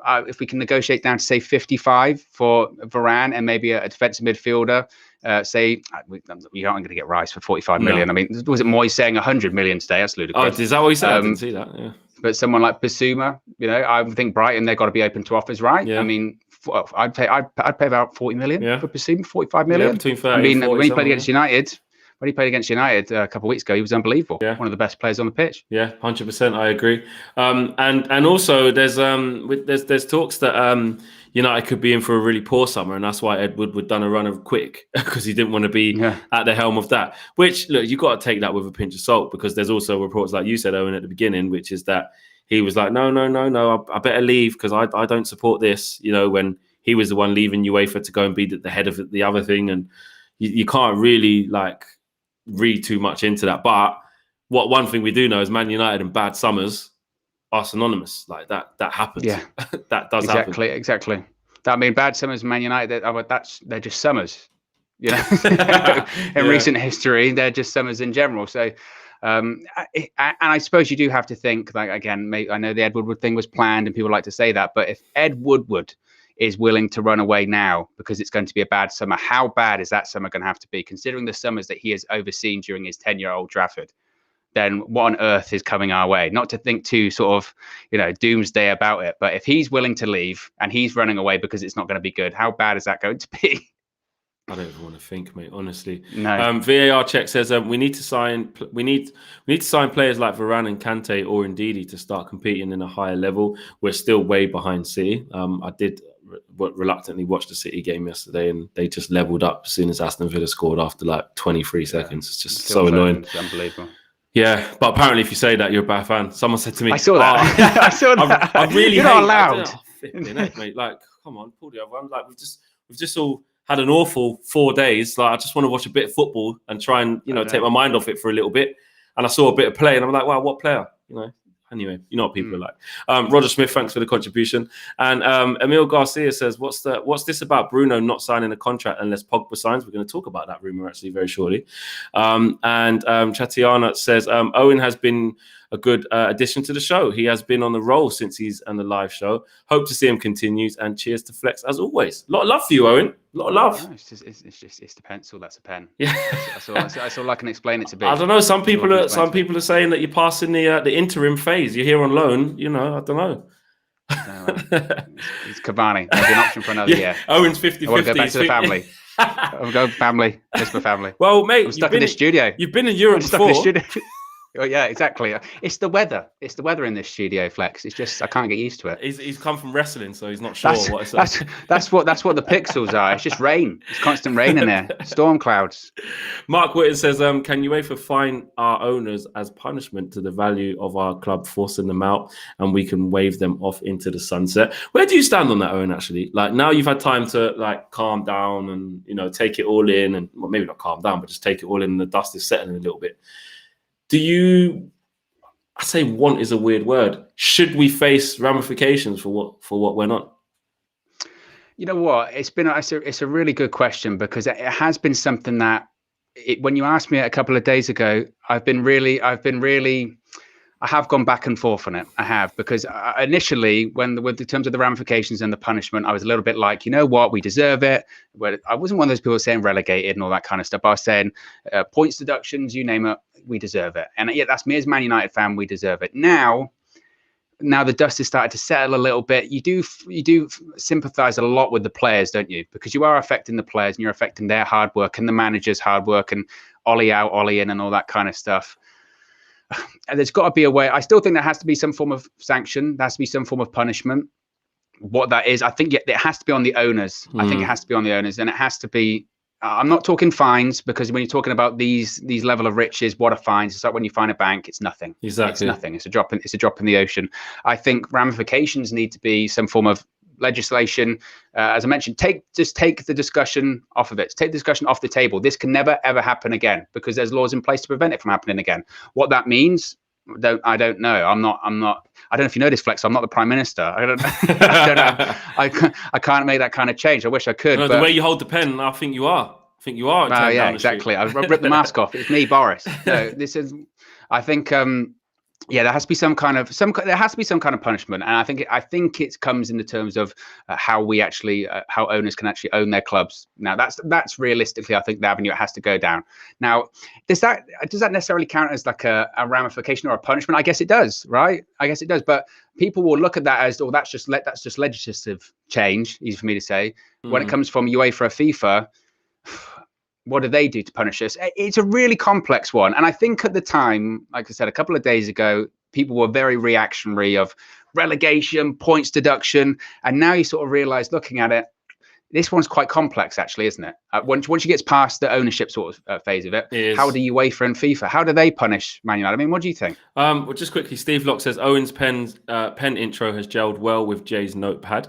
B: if we can negotiate down to say 55 for Varane and maybe a defensive midfielder, we aren't going to get Rice for 45 million. I mean, was it Moyes saying 100 million today? That's ludicrous.
A: Oh, is that what he said? I didn't see that. Yeah.
B: But someone like Bissouma, I think Brighton, they've got to be open to offers, right? Yeah. I mean, I'd pay about 40 million for Bissouma, 45 million.
A: Yeah, between 30 and 40,
B: when he played against United. When he played against United a couple of weeks ago, he was unbelievable. Yeah. One of the best players on the pitch.
A: Yeah, 100%. I agree. And also there's talks that United could be in for a really poor summer, and that's why Ed Woodward done a run of quick because he didn't want to be at the helm of that. Which, look, you've got to take that with a pinch of salt, because there's also reports, like you said, Owen, at the beginning, which is that he was like, no, I better leave because I don't support this. When he was the one leaving UEFA to go and be the head of the other thing, and you can't really read too much into that. But one thing we do know is Man United and bad summers are synonymous. Like that happens. Yeah, that does happen.
B: Exactly. I mean, bad summers, Man United, they're just summers. In recent history, they're just summers in general. So, and I suppose you do have to think, again, I know the Ed Woodward thing was planned, and people like to say that, but if Ed Woodward is willing to run away now because it's going to be a bad summer, how bad is that summer going to have to be, considering the summers that he has overseen during his tenure at Old Trafford? then what on earth is coming our way? Not to think too sort of, doomsday about it, but if he's willing to leave and he's running away because it's not going to be good, how bad is that going to be?
A: I don't even want to think, mate. Honestly,
B: No.
A: VAR check says we need to sign players like Varane and Kante or Ndidi to start competing in a higher level. We're still way behind City. I did reluctantly watch the City game yesterday, and they just leveled up as soon as Aston Villa scored after like 23 seconds. It's just so annoying.
B: It's unbelievable.
A: Yeah, but apparently, if you say that, you're a bad fan. Someone said to me,
B: "I saw that. I saw that.
A: I really
B: you're not allowed."
A: Mate. Like, come on, pull the other one. Like, we've just all had an awful 4 days. Like, I just want to watch a bit of football and try and take my mind off it for a little bit. And I saw a bit of play, and I'm like, wow, what player? Anyway, you know what people are like. Roger Smith, thanks for the contribution. And Emil Garcia says, what's this about Bruno not signing a contract unless Pogba signs? We're going to talk about that rumor actually very shortly. And Chatiana says, Owen has been a good addition to the show. He has been on the roll since he's on the live show. Hope to see him continues. And cheers to Flex as always. A lot of love for you, Owen. A lot of love.
B: No, it's the pencil. That's a pen.
A: Yeah,
B: that's all I can explain it to be.
A: I don't know. Some people are saying that you're passing the interim phase. You're here on loan. I don't know.
B: No, it's Cavani. There'll be an option for another year.
A: Owen's 50-50.
B: I want to go back to the family. I'll go family. Miss my family.
A: Well, mate,
B: I'm stuck in this studio.
A: You've been in Europe before.
B: Oh yeah, exactly. It's the weather. It's the weather in this studio, Flex. It's just I can't get used to it.
A: He's come from wrestling, so he's not sure what it's like.
B: That's what the pixels are. It's just rain. It's constant rain in there. Storm clouds.
A: Mark Whitten says, "Can UEFA fine our owners as punishment to the value of our club, forcing them out, and we can wave them off into the sunset?" Where do you stand on that, Owen? Actually, like now you've had time to like calm down and take it all in, and well, maybe not calm down, but just take it all in. And the dust is settling a little bit. Do you? I say want is a weird word. Should we face ramifications for what went on?
B: You know what? It's a really good question because it has been something that when you asked me a couple of days ago, I have gone back and forth on it. I have, because initially, with the terms of the ramifications and the punishment, I was a little bit like, you know what, we deserve it. Well, I wasn't one of those people saying relegated and all that kind of stuff. I was saying points deductions, you name it, we deserve it. And yeah, that's me as a Man United fan. We deserve it. Now the dust has started to settle a little bit. You do sympathise a lot with the players, don't you? Because you are affecting the players and you're affecting their hard work and the manager's hard work and Ollie out, Ollie in, and all that kind of stuff. And there's got to be a way. I still think there has to be some form of sanction. There has to be some form of punishment. What that is, I think it has to be on the owners. I think it has to be on the owners, and it has to be. I'm not talking fines, because when you're talking about these level of riches, what are fines? It's like when you fine a bank, it's nothing.
A: Exactly,
B: it's nothing. It's a drop in the ocean. I think ramifications need to be some form of legislation. As I mentioned, just take the discussion off of it. Take the discussion off the table. This can never ever happen again, because there's laws in place to prevent it from happening again. What that means, I don't know. I'm not. I don't know if you know this, Flex. I'm not the Prime Minister. I don't know. I can't make that kind of change. I wish I could.
A: No,
B: but
A: the way you hold the pen, I think you are.
B: Oh yeah, exactly. I ripped the mask off. It's me, Boris. No, this is. I think. Yeah, there has to be some kind of punishment, and I think it comes in the terms of how we actually how owners can actually own their clubs. Now that's realistically, I think, the avenue it has to go down. Now, does that necessarily count as like a ramification or a punishment? I guess it does, right? I guess it does, but people will look at that as, oh, that's just legislative change. Easy for me to say. When it comes from UEFA or FIFA, what do they do to punish us? It's a really complex one. And I think at the time, like I said, a couple of days ago, people were very reactionary of relegation, points deduction. And now you sort of realize, looking at it, this one's quite complex, actually, isn't it? Once you get past the ownership sort of phase of it, how do UEFA and FIFA, how do they punish Man United? I mean, what do you think?
A: Well, just quickly, Steve Locke says Owen's pen intro has gelled well with Jay's notepad.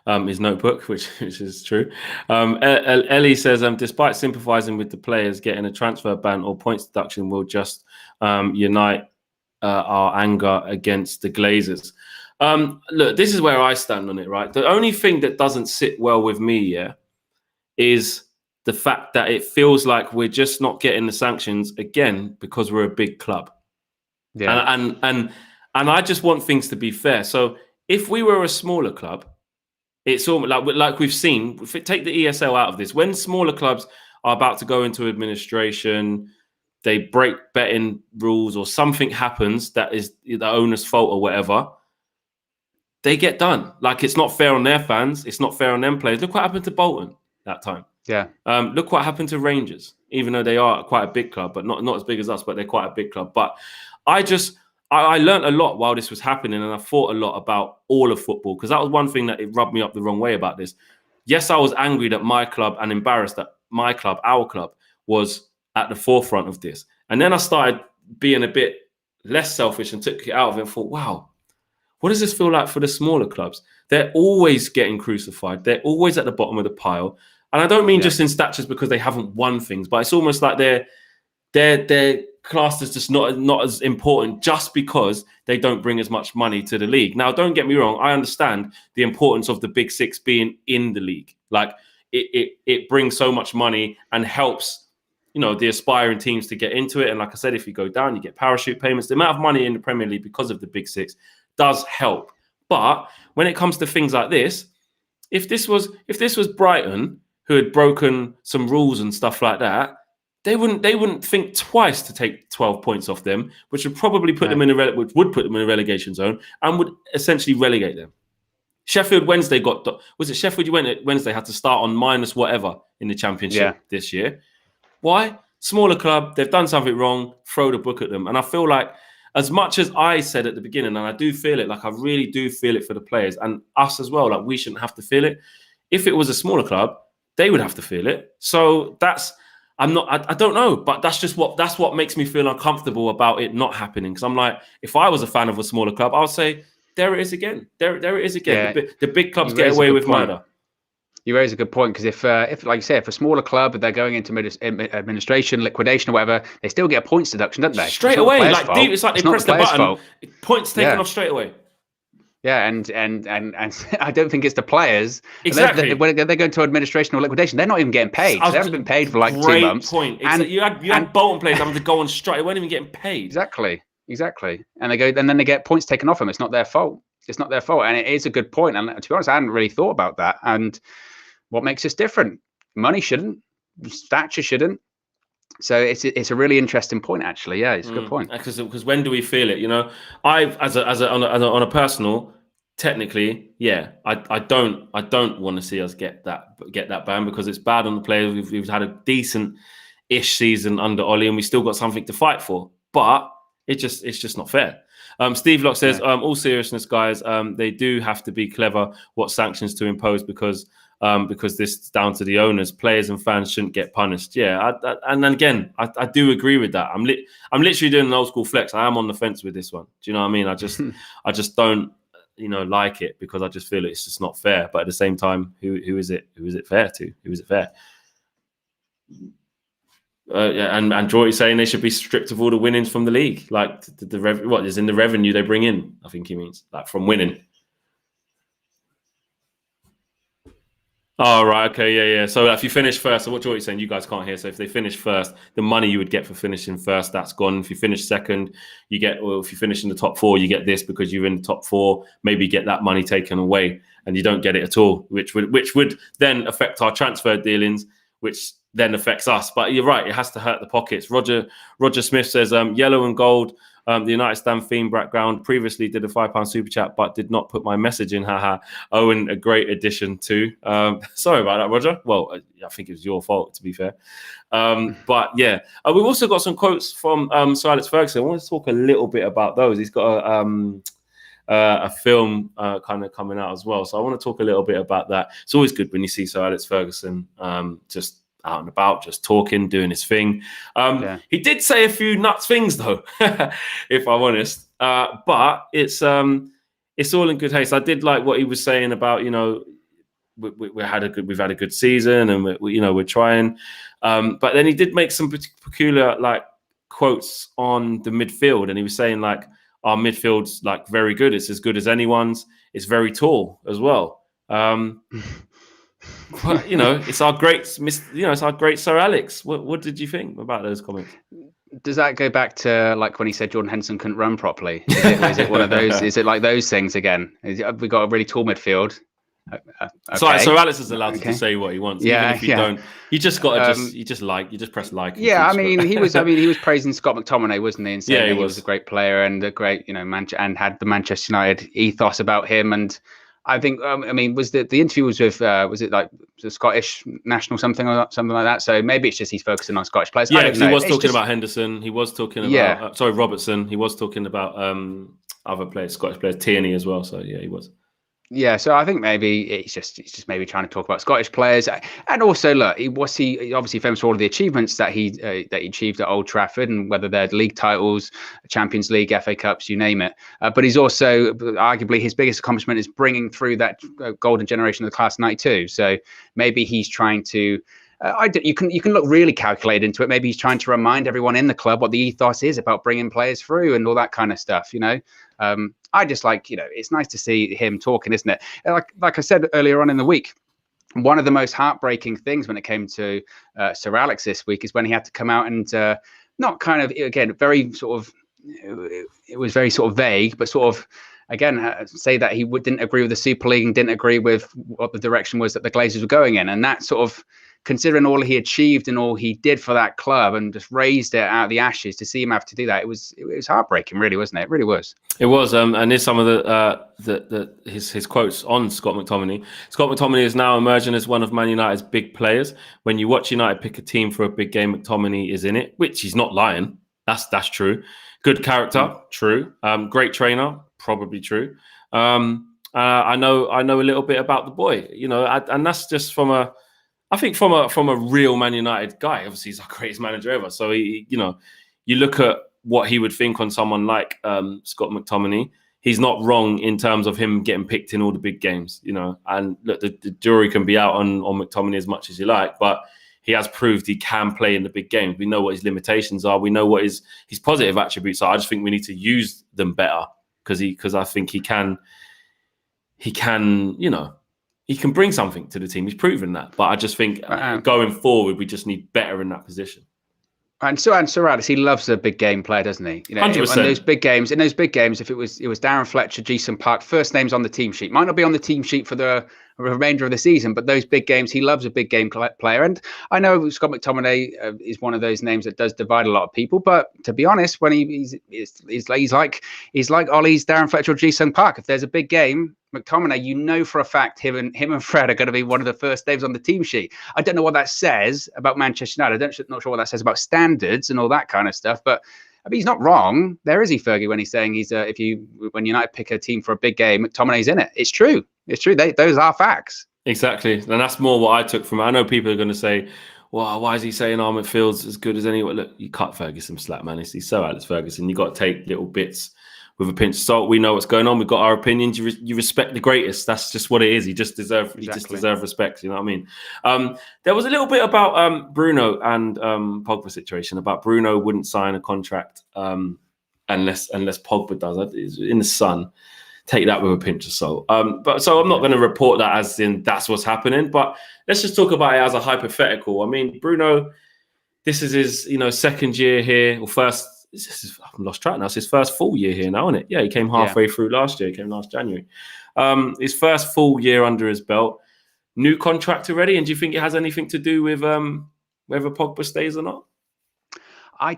A: His notebook, which is true. Ellie says, despite sympathising with the players, getting a transfer ban or points deduction will just unite our anger against the Glazers. Look, this is where I stand on it, right? The only thing that doesn't sit well with me, is the fact that it feels like we're just not getting the sanctions again because we're a big club. Yeah, and I just want things to be fair. So if we were a smaller club, it's almost like we've seen. Take the ESL out of this. When smaller clubs are about to go into administration, they break betting rules or something happens that is the owner's fault or whatever, they get done. Like, it's not fair on their fans. It's not fair on them players. Look what happened to Bolton that time.
B: Yeah.
A: Look what happened to Rangers, even though they are quite a big club, but not as big as us, but they're quite a big club. But I learned a lot while this was happening, and I thought a lot about all of football, because that was one thing that it rubbed me up the wrong way about this. Yes, I was angry that my club and embarrassed that my club, our club, was at the forefront of this. And then I started being a bit less selfish and took it out of it and thought, wow, what does this feel like for the smaller clubs? They're always getting crucified. They're always at the bottom of the pile. And I don't mean just in statures because they haven't won things, but it's almost like they're classed as just not as important just because they don't bring as much money to the league. Now, don't get me wrong. I understand the importance of the Big Six being in the league. Like, it brings so much money and helps, the aspiring teams to get into it. And like I said, if you go down, you get parachute payments. The amount of money in the Premier League because of the Big Six does help. But when it comes to things like this, if this was Brighton, who had broken some rules and stuff like that, they wouldn't think twice to take 12 points off them, which would probably put them in which would put them in a relegation zone and would essentially relegate them. Sheffield Wednesday Sheffield Wednesday had to start on minus whatever in the Championship this year. Why? Smaller club, they've done something wrong, throw the book at them. And I feel like, as much as I said at the beginning, and I do feel it, like I really do feel it for the players and us as well, like we shouldn't have to feel it. If it was a smaller club, they would have to feel it. So I don't know, but that's what makes me feel uncomfortable about it not happening. Because I'm like, if I was a fan of a smaller club, I would say, there it is again. There it is again.
B: Yeah.
A: The big clubs get away with murder.
B: You raise a good point, because if like you say, if a smaller club, they're going into administration, liquidation, or whatever, they still get a points deduction, don't they?
A: Straight away, it's like they press the button, points taken off straight away.
B: Yeah, and I don't think it's the players.
A: Exactly.
B: When they go into administration or liquidation, they're not even getting paid. They haven't been paid for like 2 months.
A: Point. And you had Bolton players having to go on strike. They weren't even getting paid.
B: Exactly. And then they get points taken off them. It's not their fault. And it is a good point. And to be honest, I hadn't really thought about that. And what makes us different? Money shouldn't. Stature shouldn't. So it's a really interesting point, actually. Yeah, it's a good point.
A: Because when do we feel it? I've on a personal, technically, I don't want to see us get that ban, because it's bad on the players. We've had a decent-ish season under Ollie, and we still got something to fight for. But it's just not fair. Steve Locke says, all seriousness, guys, they do have to be clever what sanctions to impose, because this is down to the owners. Players and fans shouldn't get punished. Yeah, and then again, I do agree with that. I'm literally doing an old school flex. I am on the fence with this one. Do you know what I mean? I just don't like it, because I just feel it's just not fair. But at the same time, who is it fair to? Who is it fair? And Jordy's saying they should be stripped of all the winnings from the league, like what is in the revenue they bring in. I think he means like from winning. Oh, right. Okay. Yeah. So if you finish first, so what Jordy's saying, you guys can't hear. So if they finish first, the money you would get for finishing first, that's gone. If you finish second, you get, or if you finish in the top 4, you get this because you're in the top 4, maybe get that money taken away and you don't get it at all, which would then affect our transfer dealings, which then affects us. But you're right, it has to hurt the pockets. Roger Smith says, yellow and gold, the United Stand theme background, previously did a £5 super chat, but did not put my message in. Haha. Owen, a great addition too. Sorry about that, Roger. Well, I think it was your fault, to be fair. But yeah, we've also got some quotes from Sir Alex Ferguson. I want to talk a little bit about those. He's got a film kind of coming out as well. So I want to talk a little bit about that. It's always good when you see Sir Alex Ferguson just out and about, just talking, doing his thing. He did say a few nuts things though, if I'm honest. But it's all in good taste. I did like what he was saying about, we've had a good season and we're trying. But then he did make some peculiar quotes on the midfield, and he was saying our midfield's very good. It's as good as anyone's. It's very tall as well. But, it's our great, it's our great Sir Alex. What did you think about those comments?
B: Does that go back to when he said Jordan Henderson couldn't run properly? Is it one of those? Is it like those things again? We got a really tall midfield. Okay.
A: So Alex is allowed to just say what he wants, even if you don't. You just got to you just press like.
B: Yeah, he was praising Scott McTominay, wasn't he? And saying that he was a great player and a great, and had the Manchester United ethos about him. And I think, was the interview was with, was it like the Scottish national something like that? So maybe it's just he's focusing on Scottish players.
A: Yeah, because he was talking about Henderson. He was talking about, Robertson. He was talking about other players, Scottish players, Tierney as well. So yeah, he was.
B: Yeah, so I think maybe he's just maybe trying to talk about Scottish players, and also look, he obviously famous for all of the achievements that he achieved at Old Trafford, and whether they're league titles, Champions League, FA Cups, you name it. But he's also arguably his biggest accomplishment is bringing through that golden generation of the class '92. So maybe he's trying to. You can look really calculated into it. Maybe he's trying to remind everyone in the club what the ethos is about bringing players through and all that kind of stuff. I just it's nice to see him talking, isn't it? Like I said earlier on in the week, one of the most heartbreaking things when it came to Sir Alex this week is when he had to come out and not kind of, again, very sort of, it was very sort of vague, but sort of, again, say that he didn't agree with the Super League and didn't agree with what the direction was that the Glazers were going in. And that sort of, considering all he achieved and all he did for that club and just raised it out of the ashes, to see him have to do that, it was heartbreaking, really, wasn't it? It really was.
A: It was, and there's some of his quotes on Scott McTominay. Scott McTominay is now emerging as one of Man United's big players. When you watch United pick a team for a big game, McTominay is in it, which he's not lying. That's true. Good character, true. Great trainer, probably true. I know a little bit about the boy, and that's just from a real Man United guy. Obviously, he's our greatest manager ever. So you look at what he would think on someone like Scott McTominay. He's not wrong in terms of him getting picked in all the big games, And look, the jury can be out on McTominay as much as you like, but he has proved he can play in the big games. We know what his limitations are. We know what his positive attributes are. I just think we need to use them better because I think he can bring something to the team. He's proven that. But I just think going forward, we just need better in that position.
B: And Sir Alex, he loves a big game player, doesn't he?
A: 100%.
B: In those big games, if it was Darren Fletcher, Jason Park, first names on the team sheet. Might not be on the team sheet for the remainder of the season, but those big games, he loves a big game player. And I know Scott McTominay is one of those names that does divide a lot of people. But to be honest, when he's like Ollie's Darren Fletcher or Jason Park, if there's a big game, McTominay, for a fact, him and Fred are going to be one of the first names on the team sheet. I don't know what that says about Manchester United. I'm not sure what that says about standards and all that kind of stuff. But he's not wrong. There is he, Fergie, when he's saying when United pick a team for a big game, McTominay's in it. It's true. It's true. Those are facts.
A: Exactly, and that's more what I took from it. I know people are going to say, "Well, why is he saying our midfield's as good as anyone?" Look, you cut Ferguson slack, man. He's so Alex Ferguson. You got to take little bits with a pinch of salt. We know what's going on. We've got our opinions. You respect the greatest. That's just what it is. He just deserve respect. You know what I mean? There was a little bit about Bruno and Pogba situation. About Bruno wouldn't sign a contract unless Pogba does. In the Sun. Take that with a pinch of salt. But so I'm not going to report that as in that's what's happening. But let's just talk about it as a hypothetical. I mean, Bruno, this is his second year here, or first. I've lost track now. It's his first full year here now, isn't it? Yeah, he came halfway through last year. He came last January. His first full year under his belt. New contract already. And do you think it has anything to do with whether Pogba stays or not?
B: I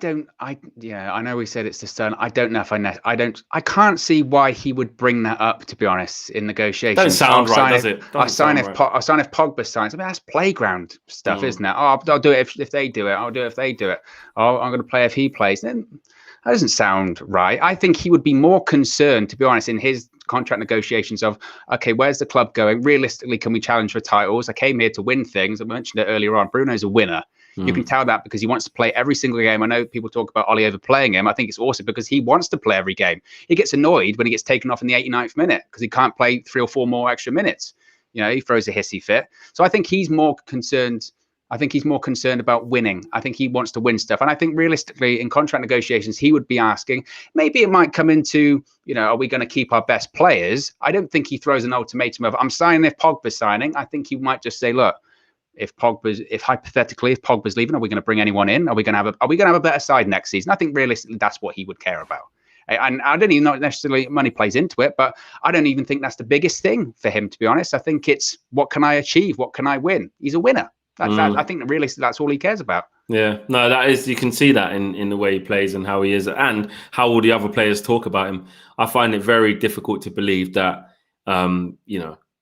B: know we said it's the Sun. I don't know if I can't see why he would bring that up, to be honest, in negotiations.
A: Doesn't sound right, does it?
B: I'll sign if Pogba signs. I mean, that's playground stuff, isn't it? Oh, I'll do it if they do it. I'll do it if they do it. Oh, I'm going to play if he plays. Then that doesn't sound right. I think he would be more concerned, to be honest, in his contract negotiations of, okay, where's the club going? Realistically, can we challenge for titles? I came here to win things. I mentioned it earlier on. Bruno's a winner. You can tell that because he wants to play every single game. I know people talk about Ollie overplaying him. I think it's awesome because he wants to play every game. He gets annoyed when he gets taken off in the 89th minute because he can't play 3 or 4 more extra minutes. He throws a hissy fit. So I think he's more concerned. About winning. I think he wants to win stuff. And I think realistically in contract negotiations, he would be asking, maybe it might come into, are we going to keep our best players? I don't think he throws an ultimatum of, I'm signing if Pogba's signing. I think he might just say, look, if hypothetically Pogba's leaving, are we going to bring anyone in? Are we going to have a better side next season? I think realistically that's what he would care about. And I don't even know necessarily money plays into it, but I don't even think that's the biggest thing for him, to be honest. I think it's what can I achieve? What can I win? He's a winner. I think really that's all he cares about.
A: Yeah, no, that is, you can see that in the way he plays and how he is and how all the other players talk about him. I find it very difficult to believe that,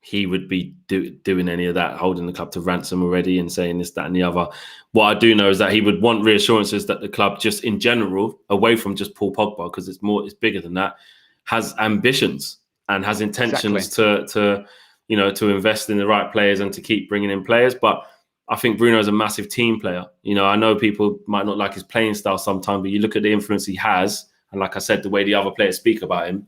A: he would be doing any of that, holding the club to ransom already and saying this, that and the other. What I do know is that he would want reassurances that the club just in general, away from just Paul Pogba, because it's bigger than that, has ambitions and has intentions to invest in the right players and to keep bringing in players. But I think Bruno is a massive team player. I know people might not like his playing style sometimes, but you look at the influence he has, and like I said, the way the other players speak about him,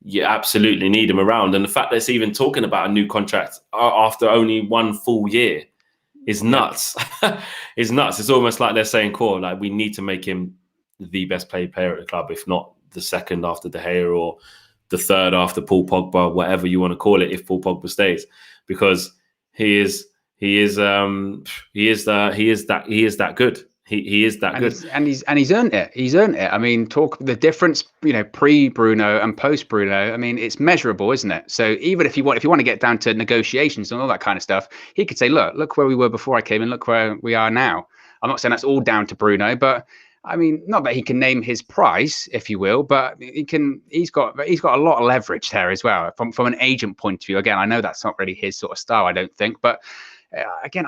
A: you absolutely need him around. And the fact that it's even talking about a new contract after only 1 full year is nuts. It's nuts. It's almost like they're saying, "Core, like we need to make him the best player at the club, if not the second after De Gea or the third after Paul Pogba, whatever you want to call it, if Paul Pogba stays, because he is that good. He is that good,
B: and he's earned it. He's earned it. I mean, talk the difference, pre Bruno and post Bruno. I mean, it's measurable, isn't it? So even if you want to get down to negotiations and all that kind of stuff, he could say, look where we were before I came in, look where we are now. I'm not saying that's all down to Bruno, but I mean, not that he can name his price, if you will, but he's got a lot of leverage there as well from an agent point of view. Again, I know that's not really his sort of style, I don't think, but. Again,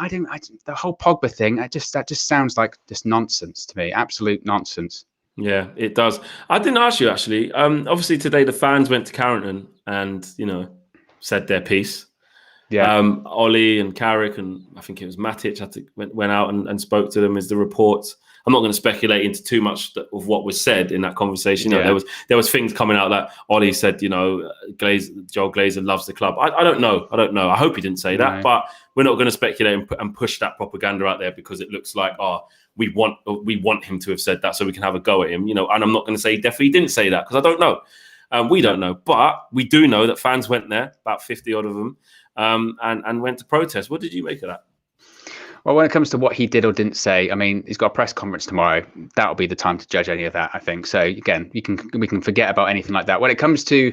B: the whole Pogba thing, that just sounds like just nonsense to me. Absolute nonsense.
A: Yeah, it does. I didn't ask you actually. Obviously today the fans went to Carrington and said their piece. Yeah. Ollie and Carrick and I think it was Matic went out and spoke to them as the reports. I'm not going to speculate into too much of what was said in that conversation. There was things coming out that Ollie said, Joel Glazer loves the club. I don't know. I hope he didn't say that, but we're not going to speculate and push that propaganda out there because it looks like, we want him to have said that so we can have a go at him, and I'm not going to say he definitely didn't say that because I don't know. We don't know, but we do know that fans went there, about 50 odd of them, and went to protest. What did you make of that?
B: Well, when it comes to what he did or didn't say, I mean, he's got a press conference tomorrow. That'll be the time to judge any of that, I think. So again, we can forget about anything like that. When it comes to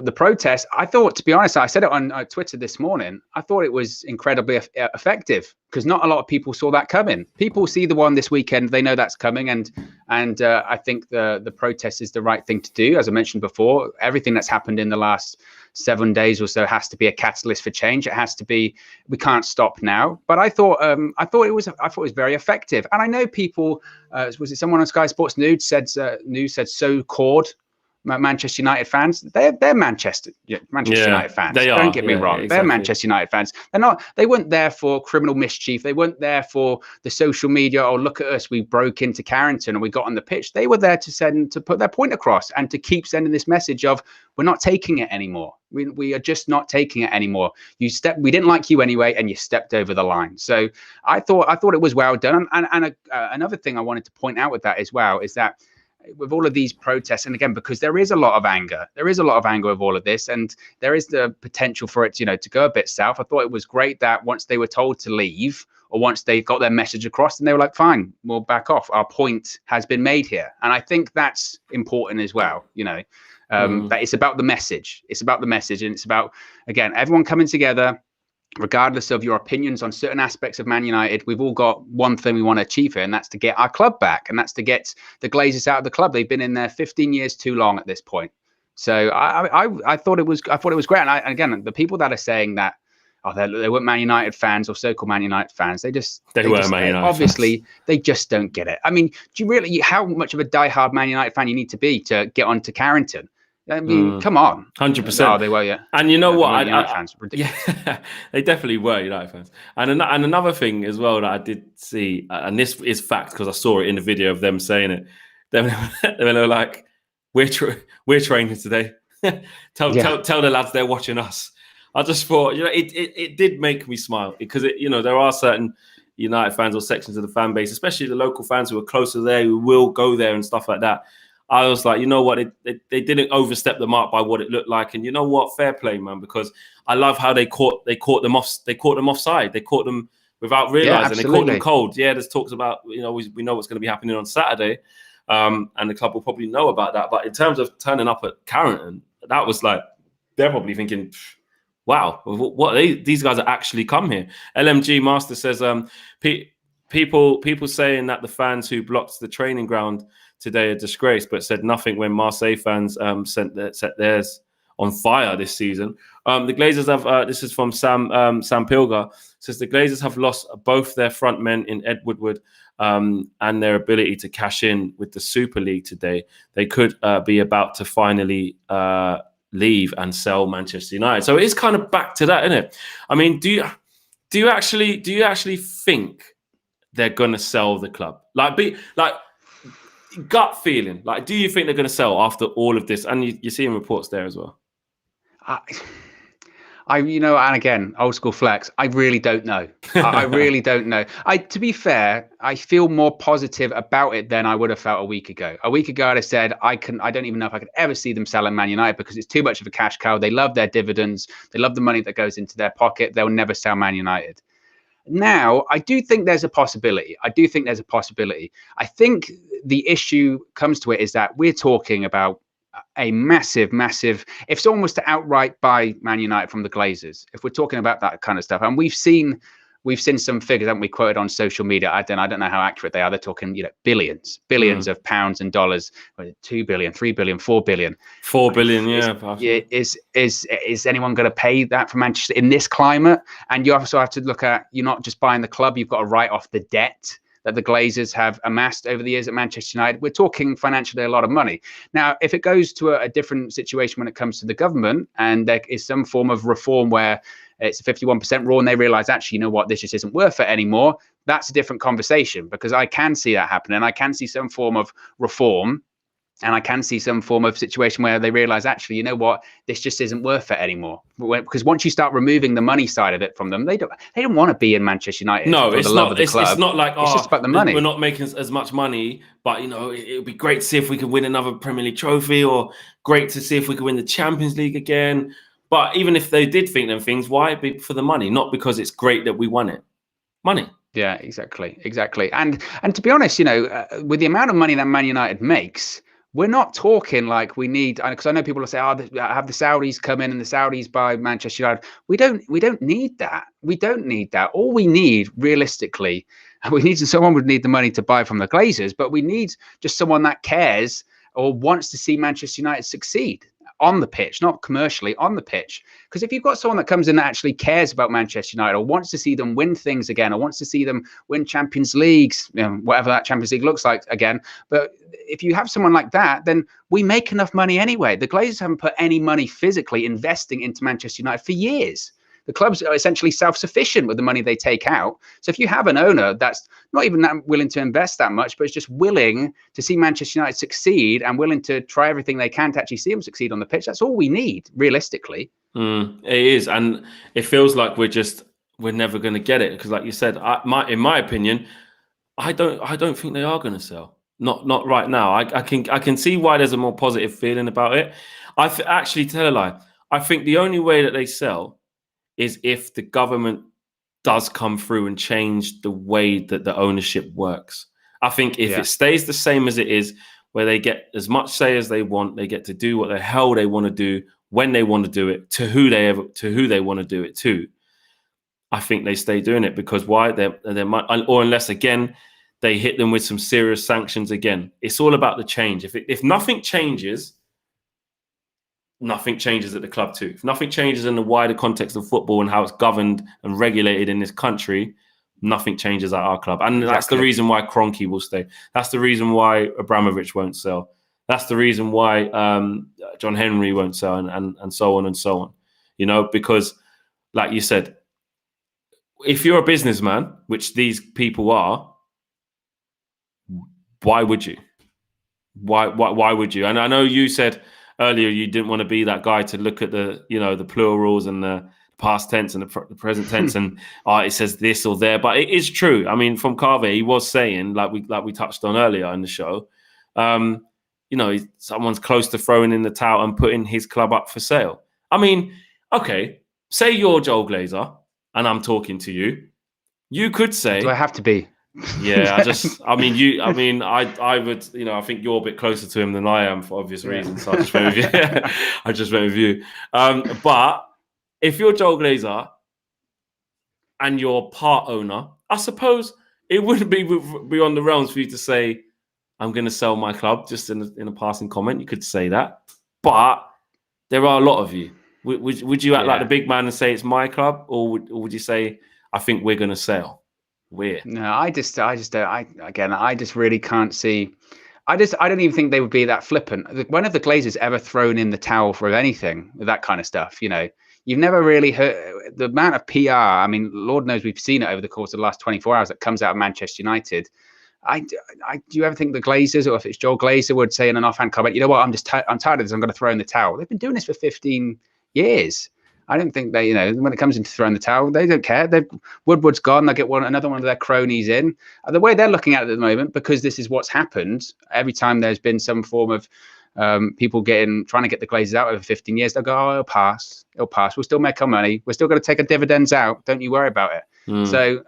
B: the protest, I thought, to be honest, I said it on Twitter this morning, I thought it was incredibly effective because not a lot of people saw that coming. People see the one this weekend, they know that's coming, and I think the protest is the right thing to do. As I mentioned before, everything that's happened in the last 7 days or so has to be a catalyst for change. It has to be. We can't stop now. But I thought it was very effective. And I know people. Was it someone on Sky Sports News said so-called Manchester United fans? They're Manchester United fans.
A: They are.
B: Don't get me wrong. Exactly. They're Manchester United fans. They're not. They weren't there for criminal mischief. They weren't there for the social media. Oh, look at us! We broke into Carrington and we got on the pitch. They were there to put their point across and to keep sending this message of we're not taking it anymore. We are just not taking it anymore. We didn't like you anyway, and you stepped over the line. So I thought it was well done. And another thing I wanted to point out with that as well is that with all of these protests, and again, because there is a lot of anger with all of this, and there is the potential for it, to go a bit south. I thought it was great that once they were told to leave, or once they got their message across, and they were like, fine, we'll back off. Our point has been made here. And I think that's important as well, that it's about the message. It's about the message, and it's about, again, everyone coming together, regardless of your opinions on certain aspects of Man United. We've all got one thing we want to achieve here, and that's to get our club back, and that's to get the Glazers out of the club. They've been in there 15 years too long at this point. So I thought it was great. And again, the people that are saying that they weren't Man United fans or so-called Man United fans, they were Man United obviously fans. They just don't get it. I mean, do you really? How much of a diehard Man United fan you need to be to get onto Carrington? I mean, come on.
A: 100%.
B: Oh, they were, yeah.
A: And you know what?
B: Fans,
A: yeah, they definitely were United fans. And another thing as well that I did see, and this is fact because I saw it in the video of them saying it. They were like, we're training today. Tell the lads they're watching us. I just thought, it did make me smile because there are certain United fans or sections of the fan base, especially the local fans who are closer there, who will go there and stuff like that. I was like, you know what? They didn't overstep the mark by what it looked like, and you know what? Fair play, man. Because I love how they caught them offside. They caught them without realizing. They caught them cold. Yeah, there's talks about we know what's going to be happening on Saturday. and the club will probably know about that. But in terms of turning up at Carrington, that was like, they're probably thinking, wow, what these guys are actually come here. LMG Master says, people saying that the fans who blocked the training ground today are disgrace, but said nothing when Marseille fans set theirs on fire this season. The Glazers have, this is from Sam Pilger, says the Glazers have lost both their front men in Ed Woodward and their ability to cash in with the Super League today. They could be about to finally leave and sell Manchester United. So it's kind of back to that, isn't it? I mean, do you actually think they're gonna sell the club? Gut feeling. Like, do you think they're gonna sell after all of this? And you're seeing reports there as well.
B: And again, old school flex, I really don't know. I really don't know. To be fair, I feel more positive about it than I would have felt a week ago. A week ago, I'd have said, I don't even know if I could ever see them selling Man United because it's too much of a cash cow. They love their dividends. They love the money that goes into their pocket. They'll never sell Man United. Now, I do think there's a possibility. I think the issue comes to it is that we're talking about a massive, if someone was to outright buy Man United from the Glazers, if we're talking about that kind of stuff, and we've seen some figures, haven't we, quoted on social media? I don't know how accurate they are. They're talking, billions of pounds and dollars, 2 billion, 3 billion, 4 billion.
A: 4 billion, yeah.
B: Is anyone going to pay that for Manchester in this climate? And you also have to look at, you're not just buying the club, you've got to write off the debt that the Glazers have amassed over the years at Manchester United. We're talking financially a lot of money. Now, if it goes to a different situation when it comes to the government and there is some form of reform where it's a 51% rule and they realize, actually, you know what, this just isn't worth it anymore, that's a different conversation, because I can see that happening. I can see some form of reform, and I can see some form of situation where they realize, actually, you know what, this just isn't worth it anymore. Because once you start removing the money side of it from them, they don't want to be in Manchester United.
A: No, it's not. It's not like,
B: it's just about the money.
A: We're not making as much money, but it would be great to see if we could win another Premier League trophy, or great to see if we could win the Champions League again. But even if they did think them things, why be for the money? Not because it's great that we won it. Money.
B: Yeah, exactly. And to be honest, with the amount of money that Man United makes, we're not talking like we need, because I know people will say, have the Saudis come in and the Saudis buy Manchester United. We don't need that. We don't need that. All we need, realistically, someone would need the money to buy from the Glazers, but we need just someone that cares or wants to see Manchester United succeed on the pitch, not commercially, on the pitch. Because if you've got someone that comes in that actually cares about Manchester United, or wants to see them win things again, or wants to see them win Champions Leagues, whatever that Champions League looks like again. But if you have someone like that, then we make enough money anyway. The Glazers haven't put any money physically investing into Manchester United for years. The clubs are essentially self-sufficient with the money they take out. So if you have an owner that's not even that willing to invest that much, but is just willing to see Manchester United succeed and willing to try everything they can to actually see them succeed on the pitch, that's all we need, realistically.
A: It is. And it feels like we're never going to get it. Because like you said, in my opinion, I don't think they are going to sell. Not right now. I can see why there's a more positive feeling about it. Actually, tell a lie. I think the only way that they sell is if the government does come through and change the way that the ownership works. I think if it stays the same as it is, where they get as much say as they want, they get to do what the hell they want to do, when they want to do it, to who they want to do it to, I think they stay doing it. Because why? They might, or unless again they hit them with some serious sanctions again. It's all about the change. If nothing changes, nothing changes at the club too. If nothing changes in the wider context of football and how it's governed and regulated in this country, nothing changes at our club. And that's the reason why Kroenke will stay. That's the reason why Abramovich won't sell. That's the reason why John Henry won't sell, and so on and so on. Because like you said, if you're a businessman, which these people are, why would you? Why would you? And I know you said earlier you didn't want to be that guy to look at the the plurals and the past tense and the present tense and it says this or there, but it is true. I mean, from Carve, he was saying, like we touched on earlier in the show, someone's close to throwing in the towel and putting his club up for sale. I mean, okay, say you're Joel Glazer and I'm talking to you. You could say,
B: do I have to be?
A: Yeah, I would, I think you're a bit closer to him than I am for obvious reasons. So I just went with you. I just went with you. But if you're Joel Glazer and you're part owner, I suppose it wouldn't be beyond the realms for you to say, I'm going to sell my club, just in a passing comment. You could say that. But there are a lot of you. Would you act like the big man and say it's my club? Or would you say, I think we're going to sell? Weird.
B: No, I just don't. I just really can't see. I don't even think they would be that flippant. When have the Glazers ever thrown in the towel for anything with that kind of stuff? You've never really heard the amount of PR. I mean, Lord knows we've seen it over the course of the last 24 hours that comes out of Manchester United. Do you ever think the Glazers, or if it's Joel Glazer, would say in an offhand comment, you know what, I'm tired of this, I'm going to throw in the towel? They've been doing this for 15 years. I don't think they, when it comes into throwing the towel, they don't care. Woodward's gone. They'll get another one of their cronies in. The way they're looking at it at the moment, because this is what's happened every time there's been some form of people trying to get the Glazers out over 15 years, they'll go, oh, it'll pass. We'll still make our money. We're still going to take our dividends out. Don't you worry about it. So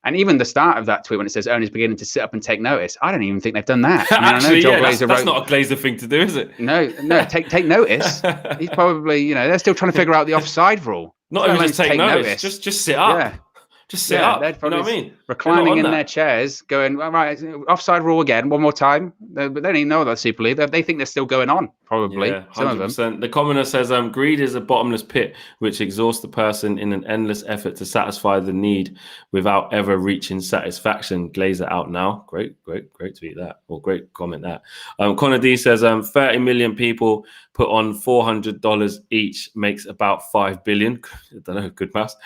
B: and even the start of that tweet when it says owners beginning to sit up and take notice, I don't even think they've done that.
A: Actually, that's not a Glazer thing to do, is it?
B: No, take notice. He's probably, they're still trying to figure out the offside rule.
A: Not even just take notice. Just sit up. Yeah. Just sit up. You know what I mean?
B: Reclining in their chairs, going, all right, offside rule again, one more time. But they don't even know about Super League. They think they're still going on, probably. Yeah, 100%. Some of them.
A: The commenter says, greed is a bottomless pit which exhausts the person in an endless effort to satisfy the need without ever reaching satisfaction. Glazer out now. Great tweet that. Or great comment that. Connor D says, 30 million people put on $400 each makes about 5 billion. I don't know, good maths.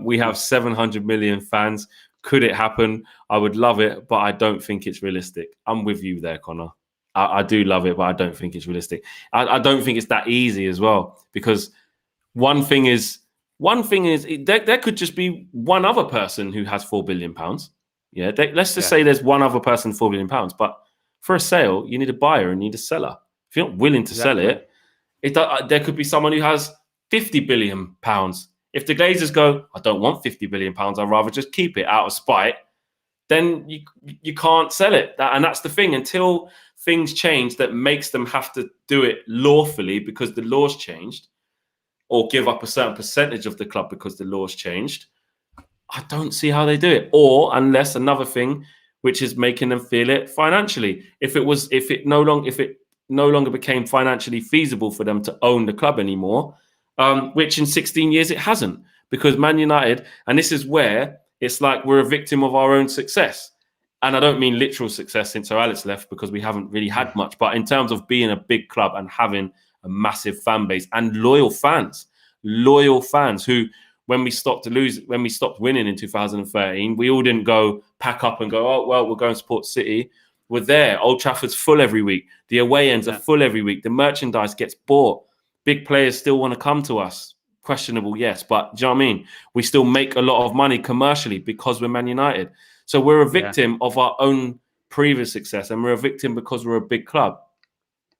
A: We have 700 million fans. Could it happen? I would love it, but I don't think it's realistic. I'm with you there, Connor. I do love it, but I don't think it's realistic. I don't think it's that easy as well, because one thing is there could just be one other person who has £4 billion. Yeah, let's just say there's one other person, £4 billion. But for a sale, you need a buyer and you need a seller. If you're not willing to sell it, there could be someone who has £50 billion. If the Glazers go, I don't want £50 billion, I'd rather just keep it out of spite, then you can't sell it. And that's the thing. Until things change that makes them have to do it lawfully because the law's changed, or give up a certain percentage of the club because the law's changed, I don't see how they do it. Or unless another thing, which is making them feel it financially. If it no longer became financially feasible for them to own the club anymore, which in 16 years it hasn't, because Man United, and this is where it's like we're a victim of our own success. And I don't mean literal success since Sir Alex left, because we haven't really had much, but in terms of being a big club and having a massive fan base and loyal fans who, when we stopped winning in 2013, we all didn't go pack up and go, oh, well, we're going to support City. We're there. Old Trafford's full every week. The away ends are full every week. The merchandise gets bought. Big players still want to come to us. Questionable, yes. But do you know what I mean? We still make a lot of money commercially because we're Man United. So we're a victim of our own previous success, and we're a victim because we're a big club.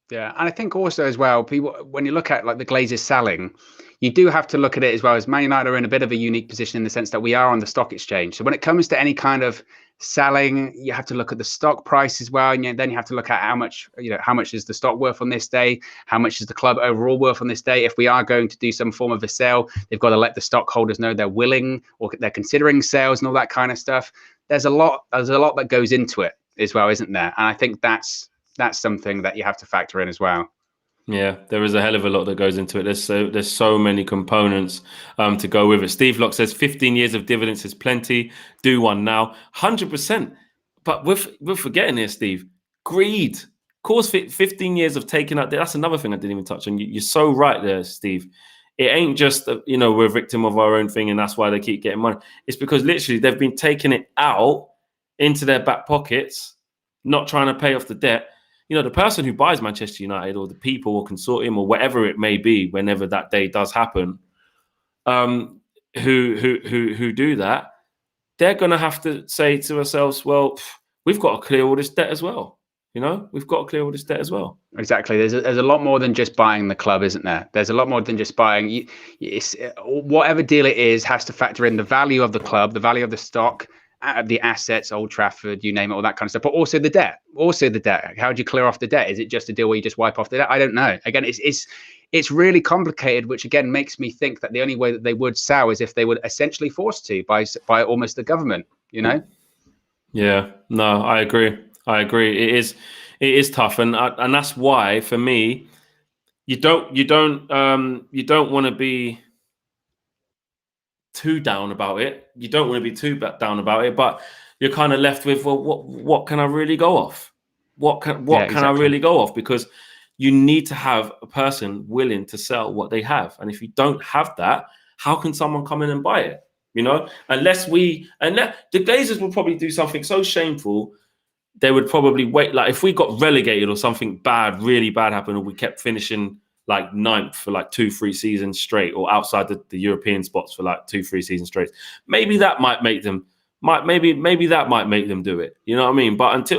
B: Yeah, and I think also as well, people, when you look at like the Glazers selling, you do have to look at it as well as Man United are in a bit of a unique position in the sense that we are on the stock exchange. So when it comes to any kind of selling, you have to look at the stock price as well, and then you have to look at how much is the stock worth on this day, how much is the club overall worth on this day. If we are going to do some form of a sale, they've got to let the stockholders know they're willing or they're considering sales and all that kind of stuff. There's a lot that goes into it as well, isn't there? And I think that's something that you have to factor in as well.
A: Yeah, there is a hell of a lot that goes into it. There's so many components to go with it. Steve Locke says 15 years of dividends is plenty. Do one now. 100%. But we're forgetting here, Steve. Greed. Of course, 15 years of taking out. That's another thing I didn't even touch on. You're so right there, Steve. It ain't just, we're a victim of our own thing and that's why they keep getting money. It's because literally they've been taking it out into their back pockets, not trying to pay off the debt. The person who buys Manchester United, or the people or consortium or whatever it may be, whenever that day does happen, who do that, they're going to have to say to ourselves, well, we've got to clear all this debt as well. We've got to clear all this debt as well.
B: Exactly. There's a lot more than just buying the club, isn't there? There's a lot more than just buying. Whatever deal it is has to factor in the value of the club, the value of the stock, the assets, Old Trafford, you name it, all that kind of stuff, but also the debt. How do you clear off the debt? Is it just a deal where you just wipe off the debt? I don't know. Again, it's really complicated, which again makes me think that the only way that they would sow is if they were essentially forced to by almost the government, you know?
A: Yeah, no, I agree. It is tough, and that's why for me, you don't want to be too down about it. You don't want to be too down about it, but you're kind of left with, well, what can I really go off? What can I really go off? Because you need to have a person willing to sell what they have, and if you don't have that, how can someone come in and buy it? You know, unless the Glazers will probably do something so shameful, they would probably wait. Like if we got relegated or something bad, really bad happened, or we kept finishing like 9th for like 2-3 seasons straight, or outside the European spots for like 2-3 seasons straight, maybe that might make them. Maybe that might make them do it. You know what I mean? But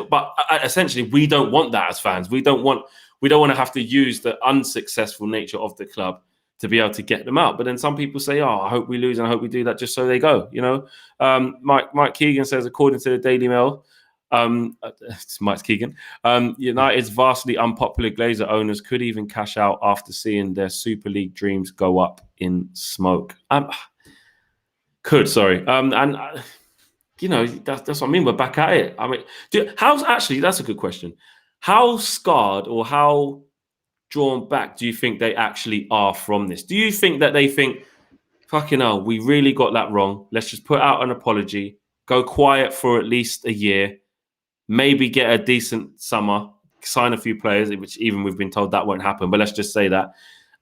A: essentially, we don't want that as fans. We don't want to have to use the unsuccessful nature of the club to be able to get them out. But then some people say, I hope we lose and I hope we do that just so they go, you know. Mike Keegan says, according to the Daily Mail, it's Mike Keegan, United's vastly unpopular Glazer owners could even cash out after seeing their Super League dreams go up in smoke. That's what I mean. We're back at it. I mean, that's a good question. How scarred or how drawn back do you think they actually are from this? Do you think that they think, fucking hell, we really got that wrong, let's just put out an apology, go quiet for at least a year, maybe get a decent summer, sign a few players, which even we've been told that won't happen, but let's just say that,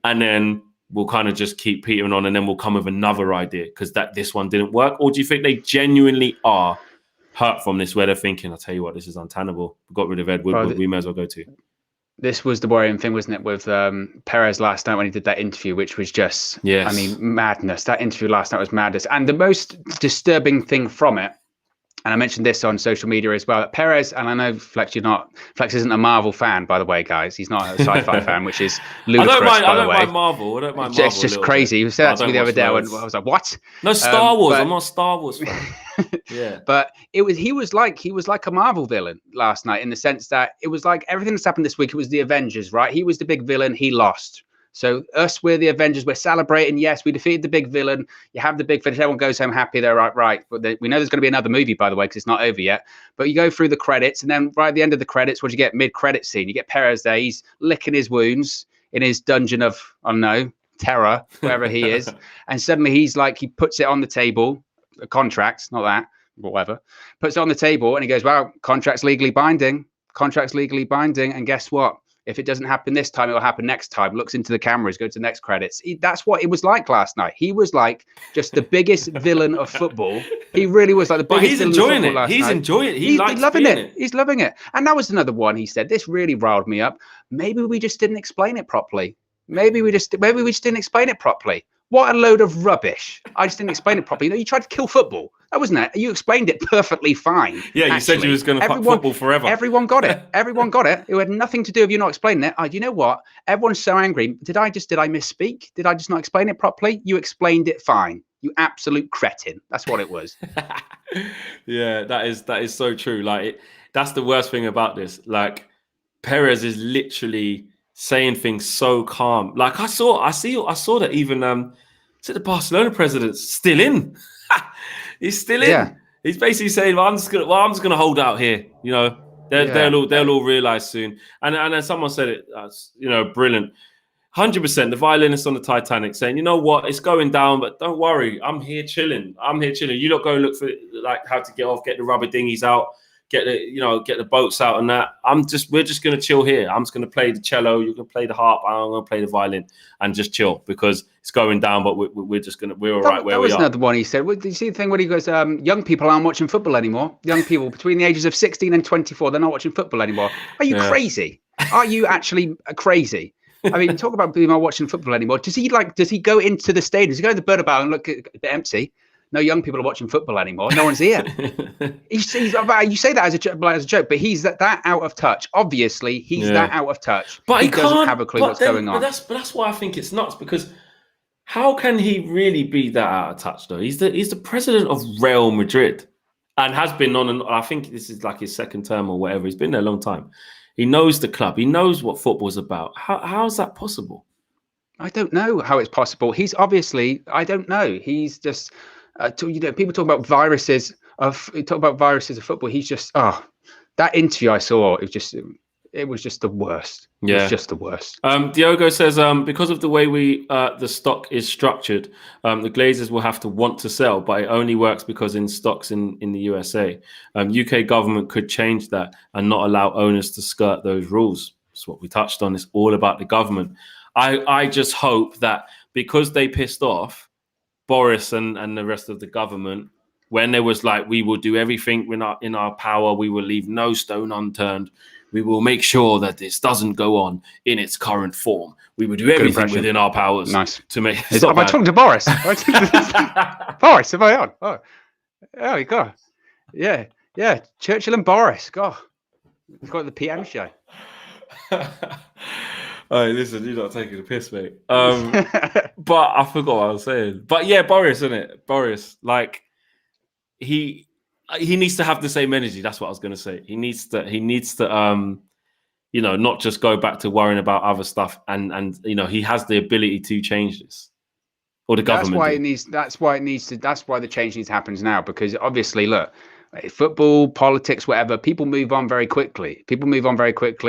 A: and then we'll kind of just keep petering on, and then we'll come with another idea because this one didn't work? Or do you think they genuinely are hurt from this, where they're thinking, I'll tell you what, this is untenable, we got rid of Ed Woodward, we may as well go to?
B: This was the worrying thing, wasn't it, with Perez last night when he did that interview, which was just, I mean, madness. That interview last night was madness. And the most disturbing thing from it, and I mentioned this on social media as well, that Perez, and I know Flex isn't a Marvel fan, by the way, guys. He's not a sci-fi fan, which is ludicrous, by the way. I don't mind Marvel.
A: It's
B: just crazy. He said that to me the other day. I was like, what?
A: No, Star Wars. I'm not a Star Wars fan. Yeah.
B: But he was like a Marvel villain last night, in the sense that it was like everything that's happened this week, it was the Avengers, right? He was the big villain. He lost. So we're the Avengers. We're celebrating. Yes, we defeated the big villain. You have the big finish. Everyone goes home happy. They're right. But we know there's going to be another movie, by the way, because it's not over yet. But you go through the credits, and then right at the end of the credits, what do you get? Mid-credit scene. You get Perez there. He's licking his wounds in his dungeon of, I don't know, terror, wherever he is. And suddenly he puts it on the table. A contract, not that, whatever. Puts it on the table, and he goes, "Wow, contract's legally binding. And guess what? If it doesn't happen this time, it will happen next time." Looks into the cameras, goes to the next credits. That's what it was like last night. He was like just the biggest villain of football. He really was like the biggest villain of football last night. He's enjoying it. He's loving it. He's loving it. And that was another one. He said, this really riled me up. Maybe we just didn't explain it properly. Maybe we just didn't explain it properly. What a load of rubbish. I just didn't explain it properly. You tried to kill football. That wasn't it. You explained it perfectly fine. Yeah, you said you was going to fuck football forever. Everyone got it. It had nothing to do with you not explaining it. You know what? Everyone's so angry. Did I misspeak? Did I just not explain it properly? You explained it fine. You absolute cretin. That's what it was.
A: Yeah, that is so true. That's the worst thing about this. Like, Perez is literally saying things so calm. Like I saw that even the Barcelona president's still in. He's still in. Yeah. He's basically saying, I'm just gonna hold out here. You know, they'll all realize soon. And then someone said it, brilliant. 100%. The violinist on the Titanic saying, you know what, it's going down, but don't worry, I'm here chilling. You lot go look for how to get off, get the rubber dinghies out, get the boats out and that. We're just gonna chill here. I'm just gonna play the cello, you can play the harp, I'm gonna play the violin and just chill because it's going down, but we're all right where we are. That was
B: another one he said. Did you see the thing when he goes, young people aren't watching football anymore? Young people between the ages of 16 and 24, they're not watching football anymore. Are you crazy? Are you actually crazy? I mean, talk about people not watching football anymore. Does he go into the stadium? Does he go to the Bernabeu and look at the empty? No young people are watching football anymore. No one's here. You say that as a joke, but he's that out of touch. Obviously, he's that out of touch.
A: But
B: he doesn't have a clue what's going on.
A: But that's why I think it's nuts, because how can he really be that out of touch though? He's the president of Real Madrid. and has been on. And I think this is like his second term or whatever. He's been there a long time. He knows the club. He knows what football's about. How is that possible?
B: I don't know how it's possible. He's obviously, I don't know. He's just, people talk about viruses of football. He's just, that interview I saw, it was just the worst.
A: Yeah.
B: It was just the worst.
A: Diogo says, because of the way the stock is structured, the Glazers will have to want to sell, but it only works because in stocks in the USA. UK government could change that and not allow owners to skirt those rules. That's what we touched on. It's all about the government. I just hope that because they pissed off Boris and the rest of the government, when there was like, we will do everything in our power, we will leave no stone unturned. We will make sure that this doesn't go on in its current form. We will do everything within our powers to make it.
B: Am I talking to Boris? Boris, am I on? Oh, you got. Yeah. Churchill and Boris. God, we've got the PM show.
A: Hey, listen, you're not taking the piss, mate. But I forgot what I was saying. But yeah, Boris, isn't it? Boris, like he needs to have the same energy. That's what I was going to say. He needs to, not just go back to worrying about other stuff. And he has the ability to change this. Or the government.
B: That's why the change needs to happen now. Because obviously, look, football, politics, whatever, people move on very quickly.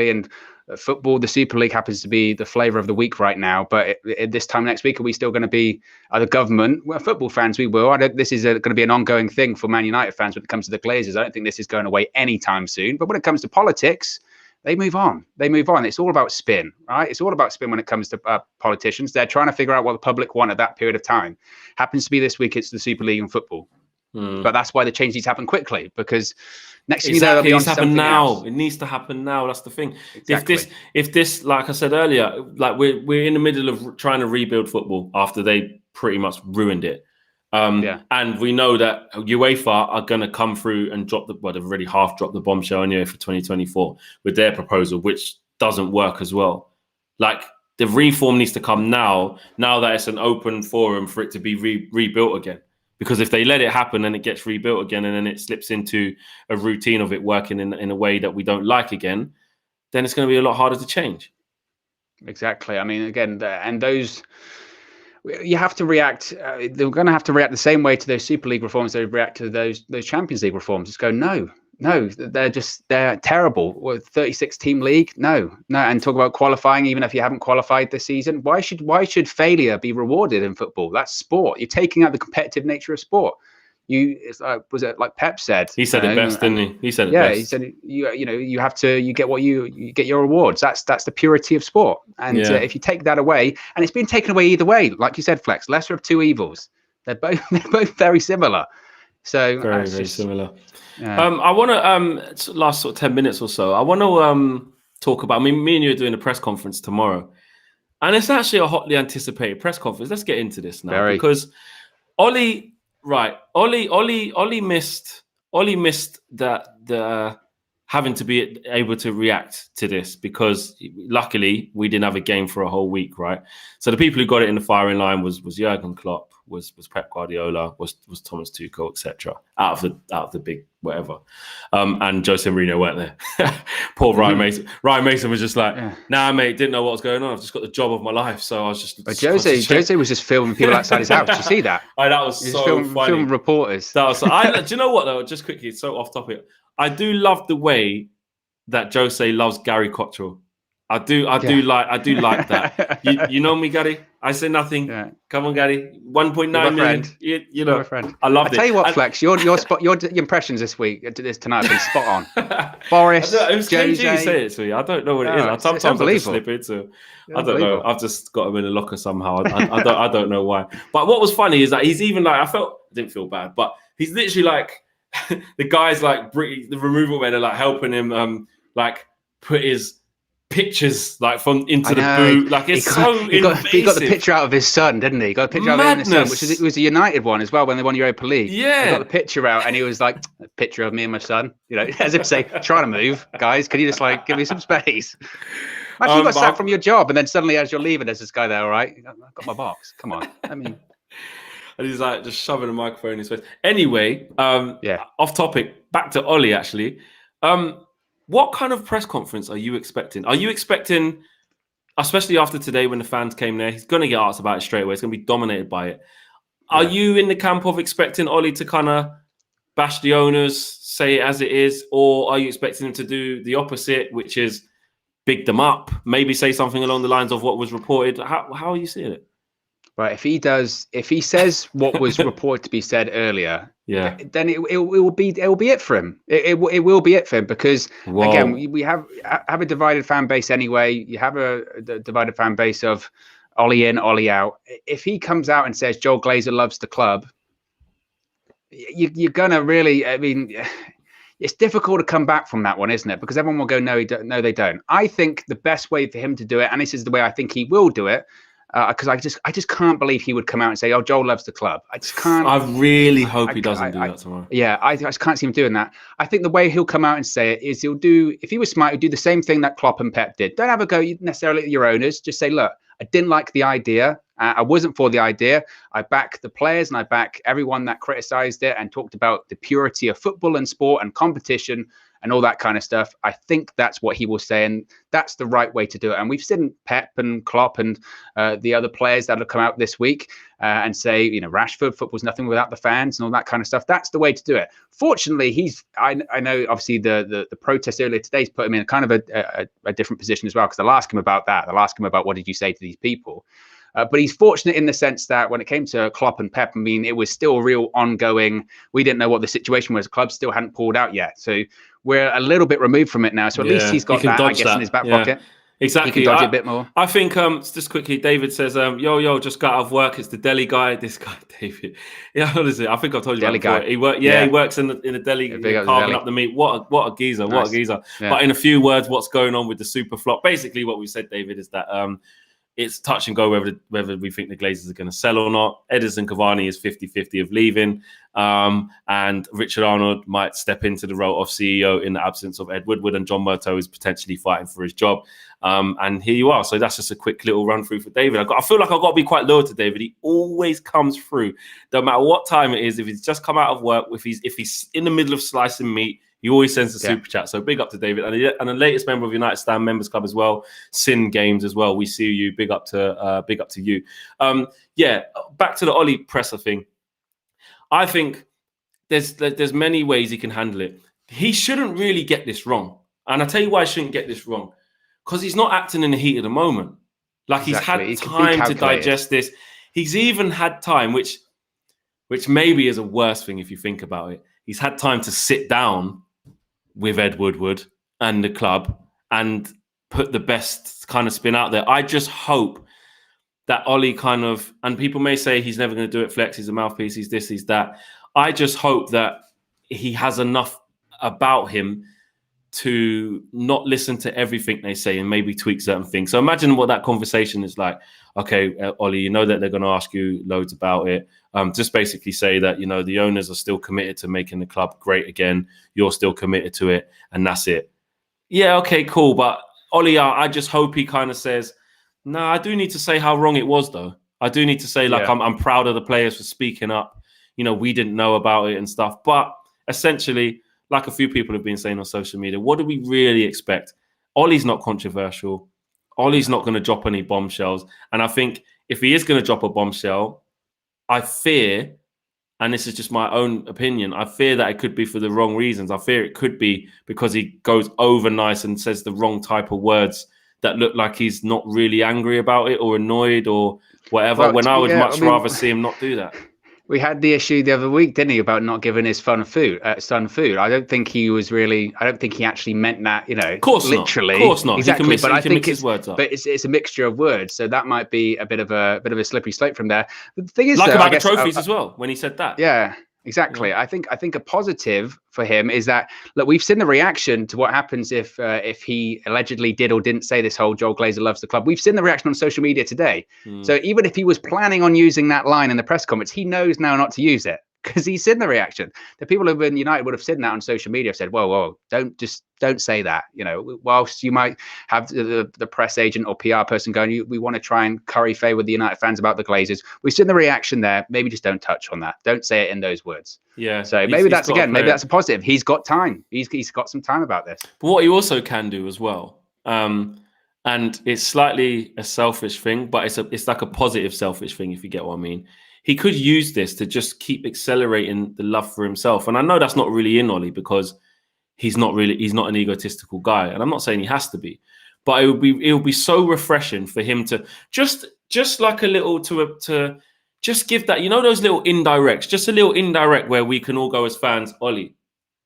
B: And football, the Super League happens to be the flavour of the week right now. But at this time next week, are we still going to be the government? Well, football fans, we will. This is going to be an ongoing thing for Man United fans when it comes to the Glazers. I don't think this is going away anytime soon. But when it comes to politics, they move on. It's all about spin, right? It's all about spin when it comes to politicians. They're trying to figure out what the public want at that period of time. Happens to be this week, it's the Super League and football. But that's why the change needs to happen quickly, because next thing you know, it'll be something else.
A: It needs to happen now. That's the thing.
B: Exactly.
A: If this, like I said earlier, like we're in the middle of trying to rebuild football after they pretty much ruined it. And we know that UEFA are going to come through and they've already half dropped the bombshell anyway for 2024 with their proposal, which doesn't work as well. Like the reform needs to come now that it's an open forum for it to be rebuilt again. Because if they let it happen and it gets rebuilt again and then it slips into a routine of it working in a way that we don't like again, then it's going to be a lot harder to change.
B: Exactly. I mean, again, and those, you have to react. They're going to have to react the same way to those Super League reforms they react to those Champions League reforms. Just go, no, they're terrible. 36-team league, no. And talk about qualifying, even if you haven't qualified this season. Why should failure be rewarded in football? That's sport. You're taking out the competitive nature of sport. Was it like Pep said?
A: He said it best, didn't he? He said it best.
B: He said you get what you get your rewards. That's the purity of sport. And if you take that away, and it's been taken away either way, like you said, Flex, lesser of two evils. They're both very similar. So
A: very similar. Yeah. I want to last sort of 10 minutes or so. I want to talk about. I mean, me and you are doing a press conference tomorrow, and it's actually a hotly anticipated press conference. Let's get into this now because Ollie missed the having to be able to react to this because luckily we didn't have a game for a whole week, right? So the people who got it in the firing line was Jurgen Klopp, was Pep Guardiola, was Thomas Tuchel, etc. Out of the big whatever, and Jose Mourinho weren't there. Poor Ryan Mason. Ryan Mason was just like, "Nah, mate, didn't know what was going on. I've just got the job of my life, so I was just."
B: But Jose was just filming people outside his house. Did you see that?
A: That was so funny.
B: Filming reporters.
A: That was. Do you know what though? Just quickly, it's so off topic. I do love the way that Jose loves Gary Cottrell. I do like that. You know me, Gary. I say nothing. Yeah. Come on, Gary. 1.9 million. You know, I love it.
B: I tell you what, Flex, your impressions this week, tonight have been spot on. Boris,
A: it was
B: Jose.
A: you say it to me. I don't know what it is. Sometimes I just slip into. I don't know. I've just got him in a locker somehow. I don't know why. But what was funny is that he's even like I didn't feel bad, but he's literally like the guys like the removal men are like helping him like put his pictures like from into the boot, like it's he got
B: the picture out of his son, didn't he? He got a picture out of his son, which was a United one as well when they won Europa League.
A: Yeah,
B: he got the picture out, and he was like, "A picture of me and my son," as if to say, "Trying to move, guys. Can you just like give me some space?" Imagine you got sacked from your job, and then suddenly as you're leaving, there's this guy there. All right, I've got my box. Come on, I mean.
A: And he's like just shoving a microphone in his face. Anyway,
B: Yeah.
A: off topic, back to Ollie actually. What kind of press conference are you expecting? Are you expecting, especially after today when the fans came there, he's going to get asked about it straight away. It's going to be dominated by it. Are you in the camp of expecting Ollie to kind of bash the owners, say it as it is, or are you expecting him to do the opposite, which is big them up, maybe say something along the lines of what was reported? How are you seeing it?
B: Right. If he says what was reported to be said earlier, then it will be it for him. It will be it for him because again, we have a divided fan base anyway. You have a divided fan base of Ollie in, Ollie out. If he comes out and says Joel Glazer loves the club, you're gonna really. I mean, it's difficult to come back from that one, isn't it? Because everyone will go, no, they don't. I think the best way for him to do it, and this is the way I think he will do it. Because I just can't believe he would come out and say, "Oh, Joel loves the club." I just can't.
A: I really hope he doesn't do that tomorrow.
B: Yeah, I just can't see him doing that. I think the way he'll come out and say it is he'll do. If he was smart, he'd do the same thing that Klopp and Pep did. Don't have a go necessarily at your owners. Just say, "Look, I didn't like the idea. I wasn't for the idea. I back the players and I back everyone that criticised it and talked about the purity of football and sport and competition and all that kind of stuff." I think that's what he will say, and that's the right way to do it. And we've seen Pep and Klopp and the other players that have come out this week and say, Rashford, football's nothing without the fans and all that kind of stuff. That's the way to do it. Fortunately, I know obviously the protest earlier today's put him in kind of a different position as well, because they'll ask him about that. They'll ask him about what did you say to these people. But he's fortunate in the sense that when it came to Klopp and Pep, I mean, it was still real ongoing. We didn't know what the situation was. The club still hadn't pulled out yet. So we're a little bit removed from it now. So at least he's got that, I guess, in his back pocket.
A: Exactly.
B: He can dodge it a bit more.
A: I think, just quickly, David says, yo, just got out of work. It's the deli guy. This guy, David. Yeah, honestly, I think I've told you
B: deli
A: about it before. He works in the deli, carving up the meat. What a geezer. Nice. What a geezer. Yeah. But in a few words, what's going on with the super flop? Basically, what we said, David, is that it's touch and go whether we think the Glazers are going to sell or not. Edison Cavani is 50-50 of leaving. And Richard Arnold might step into the role of CEO in the absence of Ed Woodward, and John Murtough is potentially fighting for his job. And here you are. So that's just a quick little run through for David. I feel like I've got to be quite loyal to David. He always comes through, no matter what time it is. If he's just come out of work, if he's in the middle of slicing meat, he always sends a super chat. So big up to David. And the latest member of United Stand Members Club as well, Sin Games as well. We see you. Big up to you. Back to the Ollie presser thing. I think there's many ways he can handle it. He shouldn't really get this wrong. And I'll tell you why he shouldn't get this wrong. Because he's not acting in the heat of the moment. Like he's had time to digest this. He's even had time, which maybe is a worse thing if you think about it. He's had time to sit down with Ed Woodward and the club and put the best kind of spin out there. I just hope that Ollie and people may say he's never going to do it, flex, he's a mouthpiece, he's this, he's that. I just hope that he has enough about him to not listen to everything they say and maybe tweak certain things. So imagine what that conversation is like. Okay, Ollie, you know that they're going to ask you loads about it. Just basically say that, the owners are still committed to making the club great again. You're still committed to it, and that's it. Yeah, okay, cool. But Ollie, I just hope he kind of says, no, I do need to say how wrong it was, though. I do need to say, I'm proud of the players for speaking up. We didn't know about it and stuff. But essentially, like a few people have been saying on social media, what do we really expect? Ollie's not controversial. Ollie's not going to drop any bombshells. And I think if he is going to drop a bombshell, I fear, and this is just my own opinion, I fear that it could be for the wrong reasons. I fear it could be because he goes over nice and says the wrong type of words that look like he's not really angry about it or annoyed or whatever, when I would much rather see him not do that.
B: We had the issue the other week, didn't he, about not giving his son food. I don't think he actually meant that,
A: Of course
B: literally.
A: Not. Of course not.
B: Exactly.
A: But I think his words up.
B: But it's a mixture of words, so that might be a bit of a slippery slope from there. But the thing is,
A: about the trophies as well, when he said that.
B: Yeah. Exactly. Yeah. I think a positive for him is that, look, we've seen the reaction to what happens if he allegedly did or didn't say this whole Joel Glazer loves the club. We've seen the reaction on social media today. So even if he was planning on using that line in the press conference, he knows now not to use it. because he's seen the reaction. The people who've been United would have seen that on social media, have said, whoa, don't say that. You know, whilst you might have the press agent or PR person going, we want to try and curry favour with the United fans about the Glazers. We've seen the reaction there. Maybe just don't touch on that. Don't say it in those words.
A: Yeah.
B: So maybe that's a positive. He's got time. He's got some time about this.
A: But what he also can do as well, and it's slightly a selfish thing, but it's like a positive selfish thing, if you get what I mean. He could use this to just keep accelerating the love for himself. And I know that's not really in Ollie, because he's not an egotistical guy. And I'm not saying he has to be, but it would be so refreshing for him to just like a little to just give that, you know, those little indirects, just a little indirect where we can all go as fans, Ollie,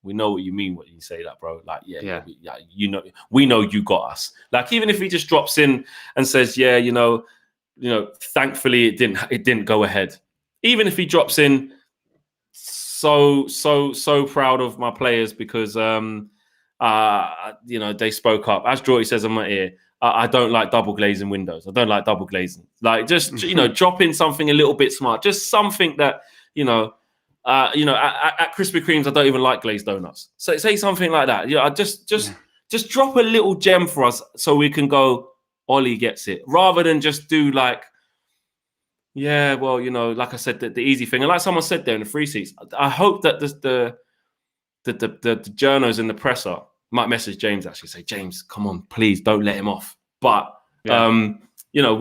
A: we know what you mean when you say that, bro. Like, yeah, you know, we know you got us. Like, even if he just drops in and says, yeah, you know, thankfully it didn't go ahead. Even if he drops in, so proud of my players because you know, they spoke up. As Jordy says on my ear, I don't like double glazing windows. I don't like double glazing. Like, just, you know, drop in something a little bit smart, just something that, you know, at Krispy Kremes, I don't even like glazed donuts. So say something like that. Yeah, just drop a little gem for us so we can go, Ollie gets it, rather than just do like, yeah, well, you know, like I said, the easy thing. And like someone said there in the free seats, I hope that the journos and the presser might message James, actually say, James, come on, please don't let him off. But you know,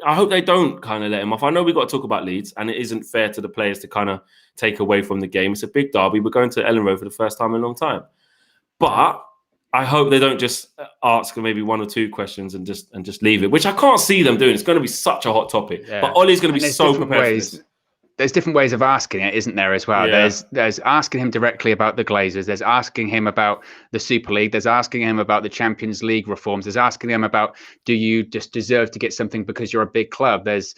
A: I hope they don't kind of let him off. I know we've got to talk about Leeds, and it isn't fair to the players to kind of take away from the game. It's a big derby. We're going to Ellen Road for the first time in a long time. But I hope they don't just ask maybe one or two questions and just leave it, which I can't see them doing. It's going to be such a hot topic. Yeah. But Ollie's going to be so prepared for this.
B: There's different ways of asking it, isn't there, as well? Yeah. There's asking him directly about the Glazers. There's asking him about the Super League. There's asking him about the Champions League reforms. There's asking him about, do you just deserve to get something because you're a big club? There's,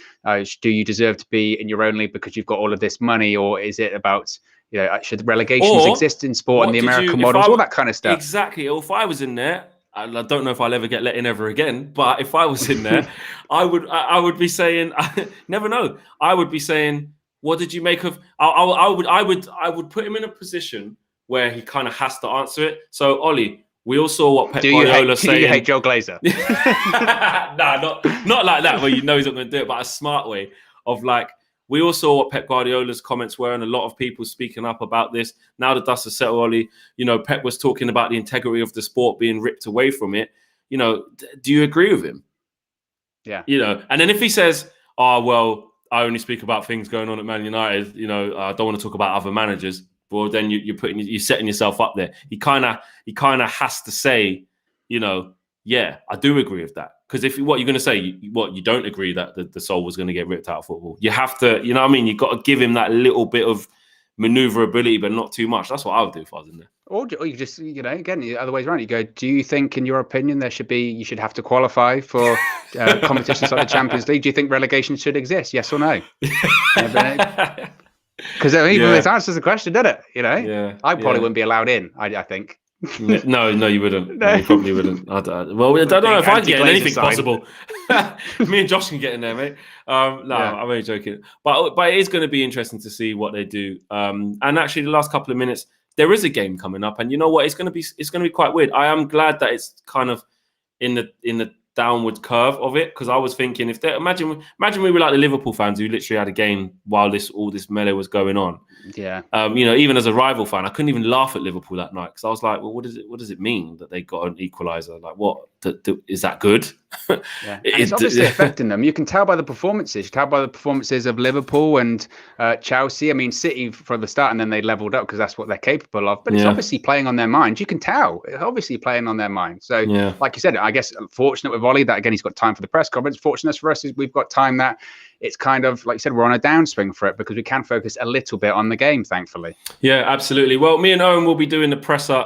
B: do you deserve to be in your own league because you've got all of this money? Or is it about, you know, should relegations exist in sport and the American models, all that kind of stuff?
A: Exactly. Or if I was in there, I don't know if I'll ever get let in ever again, but if I was in there, I would be saying, I never know. I would be saying, what did you make of? I would put him in a position where he kind of has to answer it. So, Ollie, we all saw what Pep Guardiola saying.
B: Do you hate Joe Glazer?
A: Nah, not like that, where you know he's not going to do it, but a smart way of like, we all saw what Pep Guardiola's comments were, and a lot of people speaking up about this. Now the dust has settled, Ollie. You know, Pep was talking about the integrity of the sport being ripped away from it. You know, do you agree with him?
B: Yeah.
A: You know, and then if he says, oh, well, I only speak about things going on at Man United, you know, I don't want to talk about other managers. Well, then you're setting yourself up there. He kind of has to say, you know, yeah, I do agree with that. Because if what you're going to say, you don't agree that the soul was going to get ripped out of football. You have to, you know what I mean? You've got to give him that little bit of maneuverability, but not too much. That's what I would do if I was in there.
B: Or you just, you know, again, the other way around. You go, do you think, in your opinion, you should have to qualify for competitions like the Champions League? Do you think relegation should exist? Yes or no? Because this answers the question, doesn't it? You know, I probably wouldn't be allowed in. I think.
A: No, you wouldn't. No, you probably wouldn't. I don't know if I'd get in anything possible. Me and Josh can get in there, mate. I'm only joking. But it is going to be interesting to see what they do. And actually, the last couple of minutes, there is a game coming up, and you know what? It's going to be quite weird. I am glad that it's kind of in the downward curve of it, because I was thinking, if they imagine we were like the Liverpool fans who literally had a game while all this melee was going on.
B: Yeah.
A: You know, even as a rival fan, I couldn't even laugh at Liverpool that night, because I was like, well, what does it mean that they got an equaliser? Like, what is that good?
B: Yeah. It's obviously affecting them. You can tell by the performances. You can tell by the performances of Liverpool and Chelsea. I mean, City from the start, and then they leveled up because that's what they're capable of. But it's obviously playing on their mind. You can tell. It's obviously playing on their mind. So, like you said, I guess fortunate with Ollie that, again, he's got time for the press conference. Fortunate for us is we've got time that it's kind of, like you said, we're on a downswing for it, because we can focus a little bit on the game, thankfully.
A: Yeah, absolutely. Well, me and Owen will be doing the presser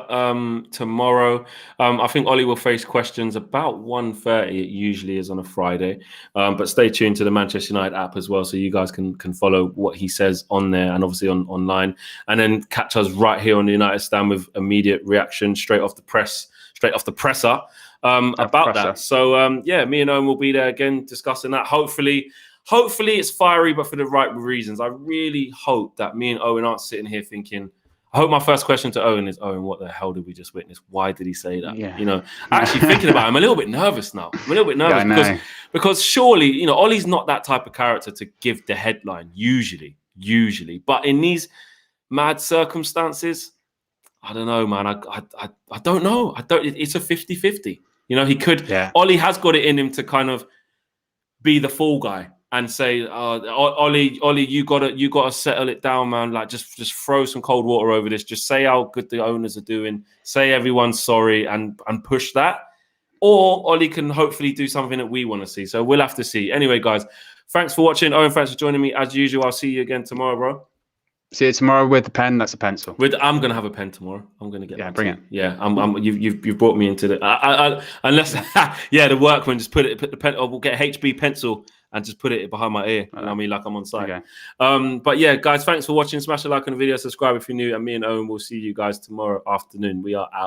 A: tomorrow. I think Ollie will face questions about 1:30. It usually is on a Friday. But stay tuned to the Manchester United app as well, so you guys can follow what he says on there, and obviously online. And then catch us right here on the United Stand with immediate reaction straight off the presser about that. So, me and Owen will be there again discussing that. Hopefully hopefully it's fiery, but for the right reasons. I really hope that me and Owen aren't sitting here thinking, I hope my first question to Owen is, Owen, what the hell did we just witness? Why did he say that?
B: Yeah.
A: You know, actually thinking about it, I'm a little bit nervous now. I'm a little bit nervous because surely, you know, Ollie's not that type of character to give the headline usually. But in these mad circumstances, I don't know, man. I don't know. It's a 50-50. You know, he could.
B: Yeah.
A: Ollie has got it in him to kind of be the fall guy and say, Ollie, you gotta settle it down, man. Like just throw some cold water over this. Just say how good the owners are doing. Say everyone's sorry and push that. Or Ollie can hopefully do something that we want to see. So we'll have to see. Anyway, guys, thanks for watching. Owen, thanks for joining me as usual. I'll see you again tomorrow, bro.
B: See you tomorrow with a pen. That's a pencil.
A: I'm gonna have a pen tomorrow. I'm gonna get.
B: Yeah, bring it.
A: Yeah, you've brought me into the. Unless the workman just put the pen. Or we'll get a HB pencil and just put it behind my ear. And I mean, like I'm on site.
B: Okay.
A: But yeah, guys, thanks for watching. Smash a like on the video, subscribe if you're new, and me and Owen will see you guys tomorrow afternoon. We are out.